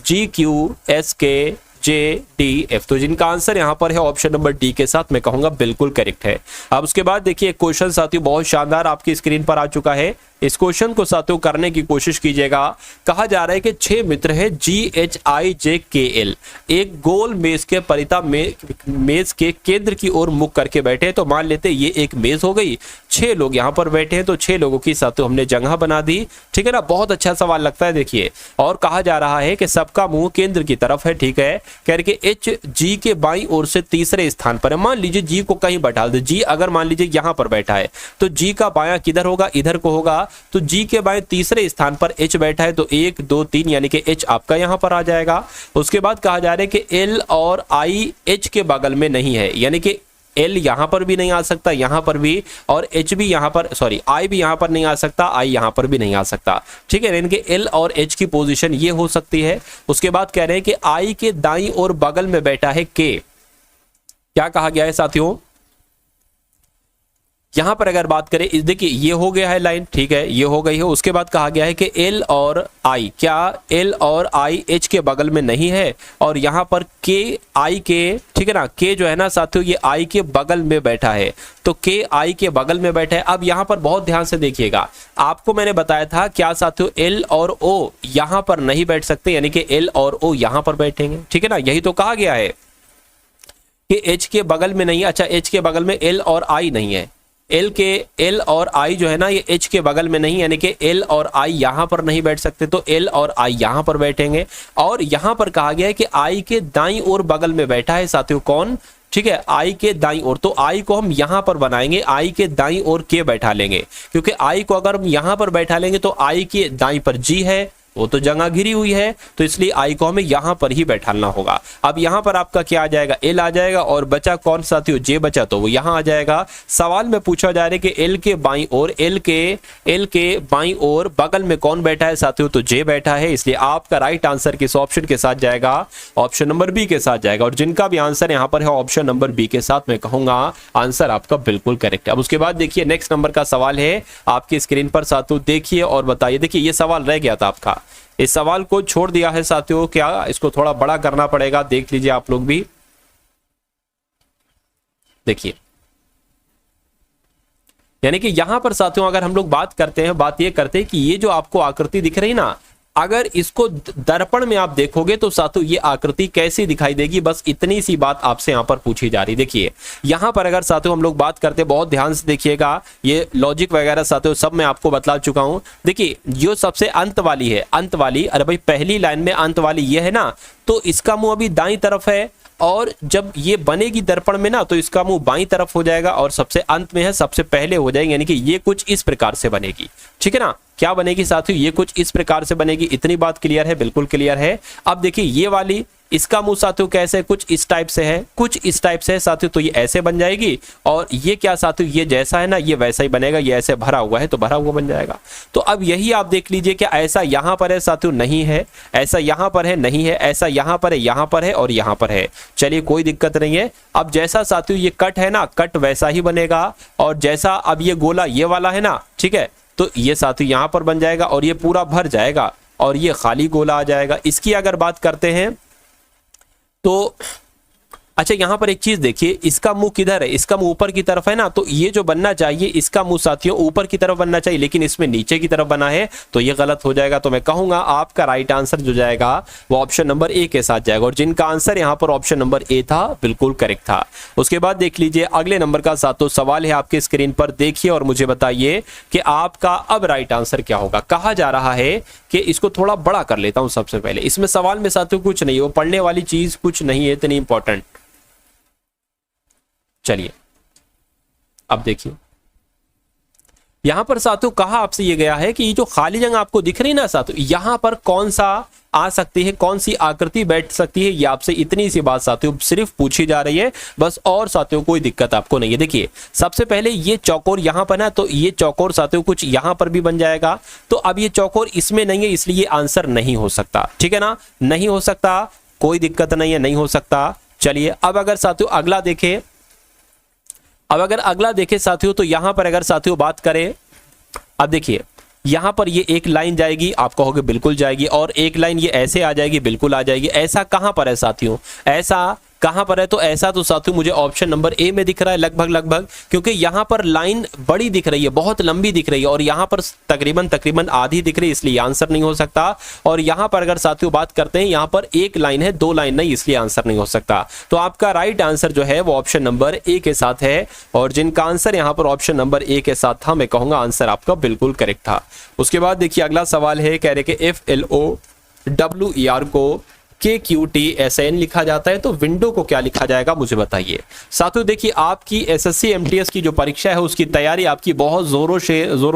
GQSKJDF। तो जिनका आंसर यहाँ पर है ऑप्शन नंबर डी के साथ, मैं कहूंगा बिल्कुल करेक्ट है। अब उसके बाद देखिए एक क्वेश्चन साथियों बहुत शानदार आपकी स्क्रीन पर आ चुका है, इस क्वेश्चन को साथियों करने की कोशिश कीजिएगा। कहा जा रहा है कि 6 मित्र हैं GHIJKL एक गोल मेज के परिता मेज के केंद्र की ओर मुख करके बैठे। तो मान लेते ये एक मेज हो गई, 6 लोग यहाँ पर बैठे हैं, तो 6 लोगों की साथियों हमने जगह बना दी, ठीक है ना। बहुत अच्छा सवाल लगता है देखिए, और कहा जा रहा है कि सबका मुंह केंद्र की तरफ है, ठीक है। कह रहे कि H G के बाईं ओर से तीसरे स्थान पर है। मान लीजिए G को कहीं बैठा दे, G अगर मान लीजिए यहाँ पर बैठा है तो G का बायां किधर होगा, इधर को होगा। तो G के बाएं तीसरे स्थान पर H बैठा है, तो 1 2 3 यानी कि H आपका यहां पर आ जाएगा। उसके बाद कहा जा रहा है कि L और I H के बगल में नहीं है, यानी कि L यहां पर भी नहीं आ सकता, यहां पर भी, और H भी यहां पर, सॉरी I भी यहां पर नहीं आ सकता, I यहां पर भी नहीं आ सकता, ठीक है। यानी कि L और H की पोजीशन ये हो सकती है। उसके बाद कह रहे हैं कि I के दाईं ओर बगल में बैठा है K। क्या कहा गया है साथियों, यहां पर अगर बात करें, देखिए ये हो गया है लाइन, ठीक है, ये हो गई है। उसके बाद कहा गया है कि L और I, क्या L और I H के बगल में नहीं है, और यहां पर K I के, ठीक है ना, K जो है ना साथियों ये I के बगल में बैठा है, तो K I के बगल में बैठा है। अब यहां पर बहुत ध्यान से देखिएगा, आपको मैंने बताया था क्या साथियों, L और O यहां पर नहीं बैठ सकते, यानी कि L और O यहां पर बैठेंगे, ठीक है ना, यही तो कहा गया है कि H के बगल में नहीं है। अच्छा, H के बगल में L और I नहीं है, L और I जो है ना ये H के बगल में नहीं, यानी कि L और I यहां पर नहीं बैठ सकते, तो L और I यहां पर बैठेंगे। और यहां पर कहा गया है कि I के दाईं ओर बगल में बैठा है साथियों कौन, ठीक है, I के दाईं ओर, तो I को हम यहां पर बनाएंगे, I के दाईं ओर K बैठा लेंगे, क्योंकि I को अगर हम यहां पर बैठा लेंगे तो I के दाईं पर G है, वो तो जगह घिरी हुई है, तो इसलिए I को हमें यहां पर ही बैठाना होगा। अब यहां पर आपका क्या आ जाएगा, L आ जाएगा, और बचा कौन साथियों, J बचा, तो वो यहां आ जाएगा। सवाल में पूछा जा रहा है कि L के बाईं ओर, L के बाईं ओर बगल में कौन बैठा है साथियों, तो J बैठा है, इसलिए आपका राइट आंसर किस ऑप्शन के साथ जाएगा, ऑप्शन नंबर बी के साथ जाएगा। और जिनका भी आंसर यहां पर है ऑप्शन नंबर बी के साथ, मैं कहूंगा आंसर आपका बिल्कुल करेक्ट है। अब उसके बाद देखिए नेक्स्ट नंबर का सवाल है आपकी स्क्रीन पर साथियों, देखिए और बताइए। देखिए ये सवाल रह गया था आपका, इस सवाल को छोड़ दिया है साथियों, क्या इसको थोड़ा बड़ा करना पड़ेगा, देख लीजिए आप लोग भी। देखिए यानी कि यहां पर साथियों अगर हम लोग बात करते हैं, बात ये करते हैं कि ये जो आपको आकृति दिख रही ना अगर इसको दर्पण में आप देखोगे तो साथियों ये आकृति कैसी दिखाई देगी, बस इतनी सी बात आपसे यहां पर पूछी जा रही। देखिए यहां पर अगर साथियों हम लोग बात करते हैं, बहुत ध्यान से देखिएगा, ये लॉजिक वगैरह साथियों सब मैं आपको बतला चुका हूं। देखिए जो सबसे अंत वाली है, अंत वाली, अरे भाई पहली लाइन में अंत वाली ये है ना, तो इसका मुंह अभी दाईं तरफ है, और जब ये बनेगी दर्पण में ना तो इसका मुंह बाईं तरफ हो जाएगा, और सबसे अंत में है सबसे पहले हो जाएगी, यानी कि ये कुछ इस प्रकार से बनेगी। ठीक है ना, क्या बनेगी साथियों, ये कुछ इस प्रकार से बनेगी। इतनी बात क्लियर है, बिल्कुल क्लियर है। अब देखिए ये वाली, इसका मुंह साथियों कैसे, कुछ इस टाइप से है, कुछ इस टाइप से है साथियों, तो ये ऐसे बन जाएगी। और ये क्या साथियों, ये जैसा है ना ये वैसा ही बनेगा, ये ऐसे भरा हुआ है तो भरा हुआ बन जाएगा। तो अब यही आप देख लीजिए कि ऐसा यहां पर है साथियों, नहीं है, ऐसा यहां पर है, नहीं है, ऐसा यहां पर है, यहां पर है और यहां पर है। चलिए कोई दिक्कत नहीं है। अब जैसा साथियों ये कट है ना, कट वैसा ही बनेगा, और जैसा अब ये गोला ये वाला है ना, ठीक है, तो ये साथियों यहां पर बन जाएगा और ये पूरा भर जाएगा और ये खाली गोला आ जाएगा। इसकी अगर बात करते हैं तो अच्छा यहां पर एक चीज देखिए, इसका मुंह किधर है, इसका मुंह ऊपर की तरफ है ना, तो ये जो बनना चाहिए इसका मुंह साथियों ऊपर की तरफ बनना चाहिए, लेकिन इसमें नीचे की तरफ बना है तो ये गलत हो जाएगा। तो मैं कहूंगा आपका राइट आंसर जो जाएगा वो ऑप्शन नंबर ए के साथ जाएगा, और जिनका आंसर यहां पर ऑप्शन नंबर ए था बिल्कुल करेक्ट था। उसके बाद देख लीजिए अगले नंबर का साथियों सवाल है आपके स्क्रीन पर, देखिए और मुझे बताइए कि आपका अब राइट आंसर क्या होगा। कहा जा रहा है कि इसको थोड़ा बड़ा कर लेता हूं सबसे पहले, इसमें सवाल में साथियों कुछ नहीं, वो पढ़ने वाली चीज कुछ नहीं है इतनी इंपॉर्टेंट। चलिए अब देखिए यहां पर साथियों कहा आपसे ये गया है कि ये जो खाली जगह आपको दिख रही ना साथियों, यहां पर कौन सा आ सकती है, कौन सी आकृति बैठ सकती है, ये आपसे इतनी सी बात साथियों सिर्फ पूछी जा रही है बस, और साथियों कोई दिक्कत आपको नहीं है। देखिए सबसे पहले ये चौकोर यहां पर ना, तो ये चौकोर साथियों कुछ यहां पर भी बन जाएगा, तो अब ये चौकोर इसमें नहीं है इसलिए आंसर नहीं हो सकता। ठीक है ना, नहीं हो सकता, कोई दिक्कत नहीं है, नहीं हो सकता। चलिए अब अगर साथियों अगला देखें, अब अगर अगला देखें साथियों, तो यहां पर अगर साथियों बात करें, अब देखिए यहां पर ये एक लाइन जाएगी, आप कहोगे बिल्कुल जाएगी, और एक लाइन ये ऐसे आ जाएगी, बिल्कुल आ जाएगी। ऐसा कहां पर है साथियों, ऐसा कहां पर है, तो ऐसा तो साथियों मुझे ऑप्शन नंबर ए में दिख रहा है लगभग, क्योंकि यहां पर लाइन बड़ी दिख रही है, बहुत लंबी दिख रही है, और यहां पर तकरीबन आधी दिख रही है, इसलिए आंसर नहीं हो सकता। और यहां पर अगर साथियों बात करते हैं, यहां पर एक लाइन है, दो लाइन नहीं, इसलिए आंसर नहीं हो सकता। तो आपका राइट आंसर जो है वो ऑप्शन नंबर ए के साथ है, और जिनका आंसर यहां पर ऑप्शन नंबर ए के साथ था, मैं कहूंगा आंसर आपका बिल्कुल करेक्ट था। उसके बाद देखिए अगला सवाल है, कह रहे कि FLOWER को KQTSN लिखा जाता है, तो विंडो को क्या लिखा जाएगा मुझे बताइए। साथियों देखिए आपकी SSC MTS की जो परीक्षा है उसकी तैयारी आपकी बहुत जोरों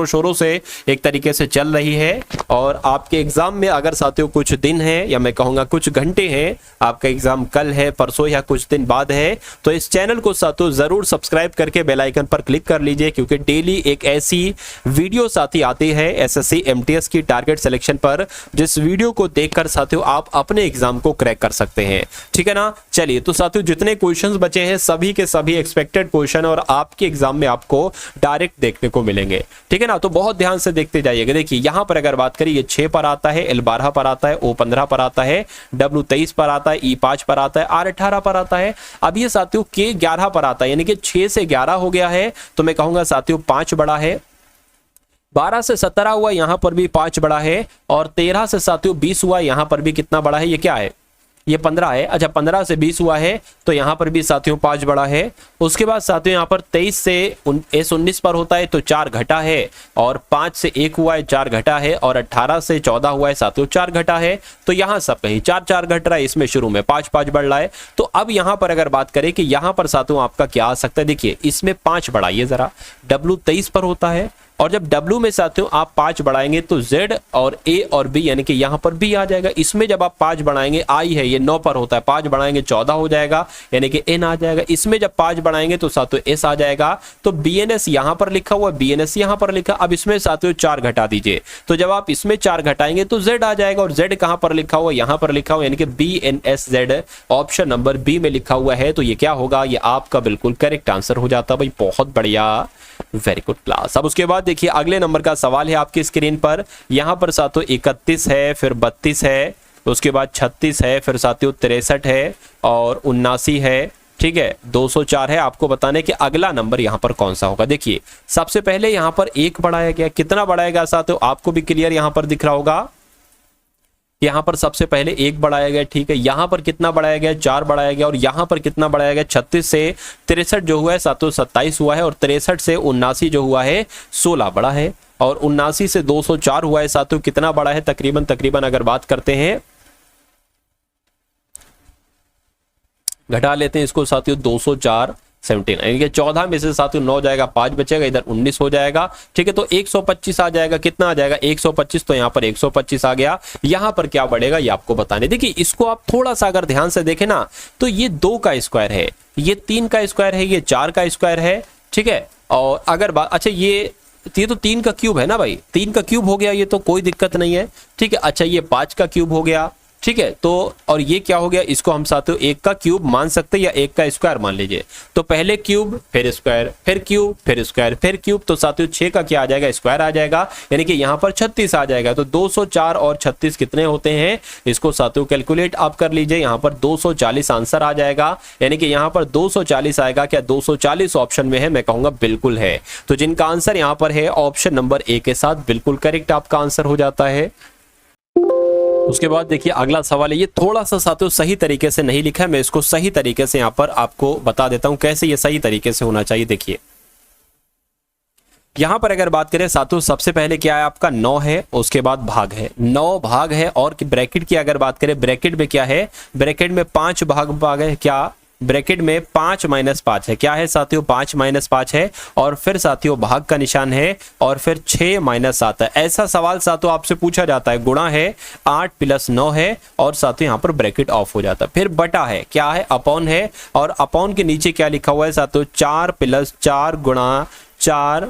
शोरों से एक तरीके से चल रही है, और आपके एग्जाम में अगर साथियों कुछ दिन है, या मैं कहूँगा कुछ घंटे हैं, आपका एग्जाम कल है, परसों या कुछ दिन बाद है, तो इस चैनल को साथियों जरूर सब्सक्राइब करके बेल आइकन पर क्लिक कर लीजिए, क्योंकि डेली एक ऐसी वीडियो साथी आती है SSC MTS की टारगेट सिलेक्शन पर, जिस वीडियो को देखकर साथियों आप अपने एग्जाम को क्रैक कर सकते हैं। ठीक है ना, चलिए तो साथियों जितने क्वेश्चंस बचे हैं सभी के सभी एक्सपेक्टेड क्वेश्चन और आपके एग्जाम में आपको डायरेक्ट देखने को मिलेंगे। ठीक है ना, तो बहुत ध्यान से देखते जाइएगा। देखिए यहां पर अगर बात करें, ये 6 पर आता है, L12 पर आता है, O15 पर आता है, W23 पर आता है, E5 पर आता है, R18 पर आता है। अब ये साथियों K11 पर आता है, यानी कि 6 से 11 हो गया है, तो मैं कहूंगा साथियों 5 बड़ा है। 12 से 17 हुआ, यहां पर भी 5 बड़ा है, और 13 से साथियों 20 हुआ, यहां पर भी कितना बड़ा है, ये क्या है, ये 15 है। अच्छा 15 से 20 हुआ है, तो यहां पर भी साथियों 5 बड़ा है। उसके बाद साथियों यहां पर 23 से S19 पर होता है तो 4 घटा है, और 5 से 1 हुआ है 4 घटा है, और 18 से 14 हुआ है साथियों 4 घटा है। तो यहां सब कहीं 4 घट रहा है, इसमें शुरू में 5 बढ़ रहा है। तो अब यहां पर अगर बात करें कि यहां पर साथियों आपका क्या आ सकता है, देखिए इसमें 5 बढ़ाइए जरा, W23 पर होता है, और जब W में साथियों आप 5 बढ़ाएंगे तो Z और A और B यानी कि यहां पर B आ जाएगा। इसमें जब आप 5 बढ़ाएंगे, I है ये 9 पर होता है, 5 बढ़ाएंगे 14 हो जाएगा, यानी कि N आ जाएगा। इसमें जब 5 बढ़ाएंगे तो साथियों S आ जाएगा। तो BNS यहां पर लिखा हुआ, BNS यहां पर लिखा। अब इसमें साथियों 4 घटा दीजिए, तो जब आप इसमें 4 घटाएंगे तो Z आ जाएगा, और Z कहां पर लिखा हुआ, यहां पर लिखा हुआ, यानी कि BNSZ ऑप्शन नंबर B में लिखा हुआ है। तो ये क्या होगा, ये आपका बिल्कुल करेक्ट आंसर हो जाता है भाई। बहुत बढ़िया, वेरी गुड क्लास। अब उसके बाद देखिए अगले नंबर का सवाल है आपकी स्क्रीन पर। यहां पर साथियों 31 है, फिर 32 है, उसके बाद 36 है, फिर साथियों 63 है, और 79 है। ठीक है, 204 है। आपको बताने कि अगला नंबर यहां पर कौन सा होगा। देखिए सबसे पहले यहां पर 1 बढ़ाया गया, कितना बढ़ाया गया साथियों आपको भी क्लियर यहां पर दिख रहा होगा। यहाँ पर सबसे पहले 1 बढ़ाया गया, ठीक है। यहाँ पर कितना बढ़ाया गया, 4 बढ़ाया गया, और यहाँ पर कितना बढ़ाया गया, 36 से 63 जो हुआ है साथियों 27 हुआ है, और 63 से 79 जो हुआ है 16 बढ़ा है, और 79 से 204 हुआ है साथियों कितना बढ़ा है, तकरीबन अगर बात करते हैं, घटा लेते हैं इसको साथियों, 204 17, 14 में से साथियों 9 जाएगा, 5 बचेगा, इधर 19 हो जाएगा, ठीक है। तो 125 आ जाएगा, कितना आ जाएगा 125, तो यहाँ पर 125 आ गया। यहाँ पर क्या बढ़ेगा ये आपको बताने, देखिए इसको आप थोड़ा सा अगर ध्यान से देखें ना, तो ये 2 का स्क्वायर है, ये 3 का स्क्वायर है, ये 4 का स्क्वायर है, ठीक है। और अगर बात, अच्छा ये तो 3 का क्यूब है ना भाई, 3 का क्यूब हो गया, ये तो कोई दिक्कत नहीं है, ठीक है। अच्छा ये 5 का क्यूब हो गया, ठीक है। तो और ये क्या हो गया, इसको हम साथियों 1 का क्यूब मान सकते हैं या 1 का स्क्वायर मान लीजिए। तो पहले क्यूब फिर स्क्वायर फिर क्यूब फिर स्क्वायर फिर क्यूब, तो साथियों 6 का क्या आ जाएगा, स्क्वायर आ जाएगा, यानी कि यहाँ पर 36 आ जाएगा। तो 204 और 36 कितने होते हैं, इसको साथियों कैलकुलेट आप कर लीजिए। यहाँ पर 240 आंसर आ जाएगा, यानी कि यहाँ पर 240 आएगा। क्या 240 ऑप्शन में है, मैं कहूंगा बिल्कुल है। तो जिनका आंसर यहाँ पर है ऑप्शन नंबर ए के साथ बिल्कुल करेक्ट आपका आंसर हो जाता है। उसके बाद देखिए अगला सवाल है, ये थोड़ा सा साथियों सही तरीके से नहीं लिखा है, मैं इसको सही तरीके से यहाँ पर आपको बता देता हूं कैसे ये सही तरीके से होना चाहिए। देखिए यहां पर अगर बात करें साथियों, सबसे पहले क्या है आपका 9 है, उसके बाद भाग है, 9 भाग है, और ब्रैकेट की अगर बात करें, ब्रैकेट में क्या है, ब्रैकेट में 5 भाग है, क्या ब्रैकेट में 5 - 5 है, क्या है साथियों 5 - 5 है, और फिर साथियों भाग का निशान है, और फिर 6 - 7 है। ऐसा सवाल साथियों आपसे पूछा जाता है, गुणा है 8 + 9 है, और साथियों यहाँ पर ब्रैकेट ऑफ हो जाता है। फिर बटा है, क्या है अपॉन है, और अपॉन के नीचे क्या लिखा हुआ है साथियों 4 + 4 × 4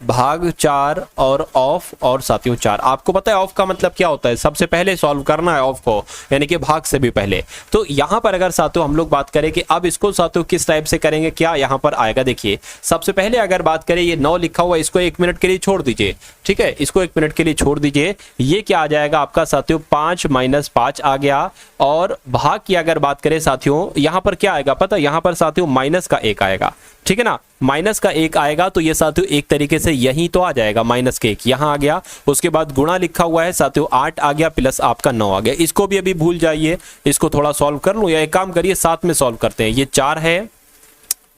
भाग 4 और ऑफ, और साथियों 4। आपको पता है ऑफ का मतलब क्या होता है, सबसे पहले सॉल्व करना है ऑफ को, यानी कि भाग से भी पहले। तो यहां पर अगर साथियों हम लोग बात करें कि अब इसको साथियों किस टाइप से करेंगे, क्या यहां पर आएगा, देखिए सबसे पहले अगर बात करें, ये 9 लिखा हुआ है, इसको 1 मिनट के लिए छोड़ दीजिए, ठीक है, इसको 1 मिनट के लिए छोड़ दीजिए। ये क्या आ जाएगा आपका साथियों 5 - 5 आ गया, और भाग की अगर बात करें साथियों, यहां पर क्या आएगा पता है, यहां पर साथियों माइनस का 1 आएगा, ठीक है ना, माइनस का 1 आएगा। तो ये साथियों एक तरीके से यही तो आ जाएगा, माइनस के 1 यहां आ गया। उसके बाद गुणा लिखा हुआ है साथियों 8 आ गया, प्लस आपका 9 आ गया। इसको भी अभी भूल जाइए, इसको थोड़ा सॉल्व कर लूं, या एक काम करिए साथ में सॉल्व करते हैं। ये 4 है,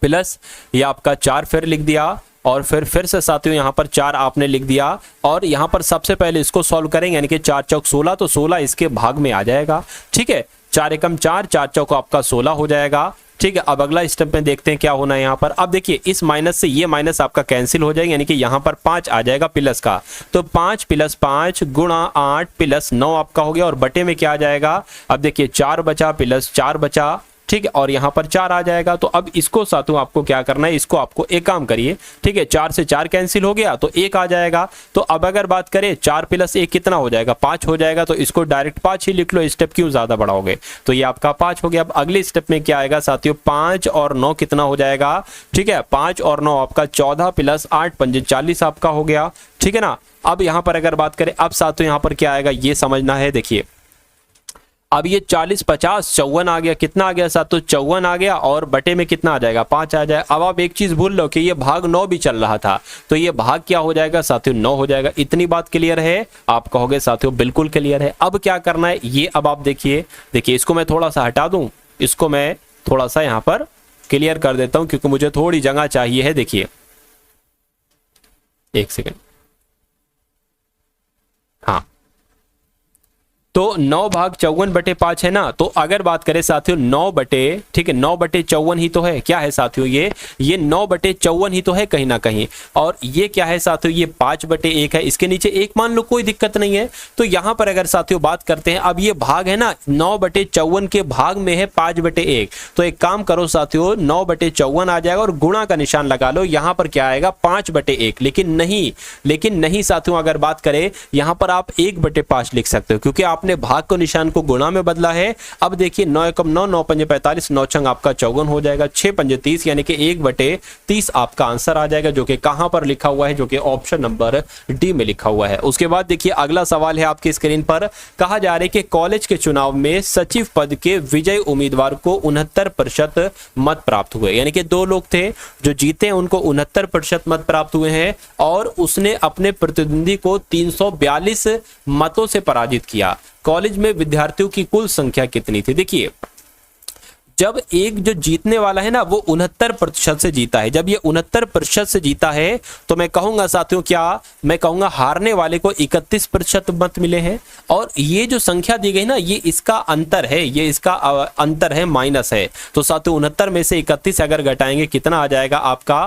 प्लस ये आपका 4 फिर लिख दिया, और फिर से साथियों यहाँ पर 4 आपने लिख दिया, और यहाँ पर सबसे पहले इसको सॉल्व करेंगे, यानी कि 4 चौक 16, तो 16 इसके भाग में आ जाएगा, ठीक है। 4 एकम 4, 4 चौक आपका 16 हो जाएगा, ठीक है। अब अगला स्टेप में देखते हैं क्या होना है यहाँ पर। अब देखिए इस माइनस से ये माइनस आपका कैंसिल हो जाएगा, यानी कि यहाँ पर 5 आ जाएगा प्लस का, तो 5 + 5 गुणा 8 + 9 आपका हो गया, और बटे में क्या आ जाएगा, अब देखिए 4 बचा प्लस 4 बचा, ठीक है, और यहाँ पर 4 आ जाएगा। तो अब इसको साथियों आपको क्या करना है, इसको आपको एक काम करिए, ठीक है, 4 से 4 कैंसिल हो गया, तो 1 आ जाएगा। तो अब अगर बात करें 4 + 1 कितना हो जाएगा, 5 हो जाएगा, तो इसको डायरेक्ट 5 ही लिख लो, स्टेप क्यों ज्यादा बढ़ाओगे। तो ये आपका 5 हो गया। अब अगले स्टेप में क्या आएगा साथियों, 5 और 9 कितना हो जाएगा, ठीक है, 5 और 9 आपका 14 + 8 × 40 आपका हो गया, ठीक है ना। अब यहाँ पर अगर बात करें, अब साथियों यहाँ पर क्या आएगा ये समझना है। देखिए अब ये 40 50 54 आ गया, कितना आ गया साथियों 54 आ गया, और बटे में कितना आ जाएगा 5 आ जाएगा। अब आप एक चीज भूल लो कि ये भाग 9 भी चल रहा था, तो ये भाग क्या हो जाएगा साथियों 9 हो जाएगा। इतनी बात क्लियर है, आप कहोगे साथियों बिल्कुल क्लियर है। अब क्या करना है ये, अब आप देखिए इसको मैं थोड़ा सा हटा दूं, इसको मैं थोड़ा सा यहाँ पर क्लियर कर देता हूं, क्योंकि मुझे थोड़ी जगह चाहिए है। देखिए 1 सेकेंड, हाँ, तो 9 भाग 54/5 है ना। तो अगर बात करें साथियों 9 बटे, ठीक है, 9/54 ही तो है, क्या है साथियों ये 9/54 ही तो है कहीं ना कहीं। और ये क्या है साथियों, ये 5/1 है, इसके नीचे 1 मान लो, कोई दिक्कत नहीं है। तो यहां पर अगर साथियों बात करते हैं, अब ये भाग है ना 9/54 के भाग में है 5/1, तो एक काम करो साथियों 9/54 आ जाएगा, और गुणा का निशान लगा लो, यहां पर क्या आएगा 5/1। लेकिन नहीं साथियों, अगर बात करें यहां पर आप 1/5 लिख सकते हो, क्योंकि आपने भाग को निशान को गुणा में बदला है। अब देखिए 9 एकम 9, 9 पंजे 45, 9 छंग आपका 54 हो जाएगा, 6 पंजे 30, यानी कि 1/30 आपका आंसर आ जाएगा, जो कि कहां पर लिखा हुआ है, जो कि ऑप्शन नंबर डी में लिखा हुआ है। उसके बाद देखिए अगला सवाल है आपकी स्क्रीन पर, कहा जा रहा है कि कॉलेज के चुनाव में सचिव पद के विजयी उम्मीदवार को 69% मत प्राप्त हुए, यानी कि 2 लोग थे जो जीते हैं, उनको 69% मत प्राप्त हुए हैं, और उसने अपने प्रतिद्वंदी को 342 मतों से पराजित किया। कॉलेज में विद्यार्थियों की कुल संख्या कितनी थी। देखिए जब एक जो जीतने वाला है ना वो 69% से जीता है, जब ये 69% से जीता है तो मैं कहूंगा साथियों, क्या मैं कहूंगा हारने वाले को 31% मत मिले हैं। और ये जो संख्या दी गई ना ये इसका अंतर है, ये इसका अंतर है, माइनस है। तो साथियों 69 में से 31 अगर घटाएंगे कितना आ जाएगा आपका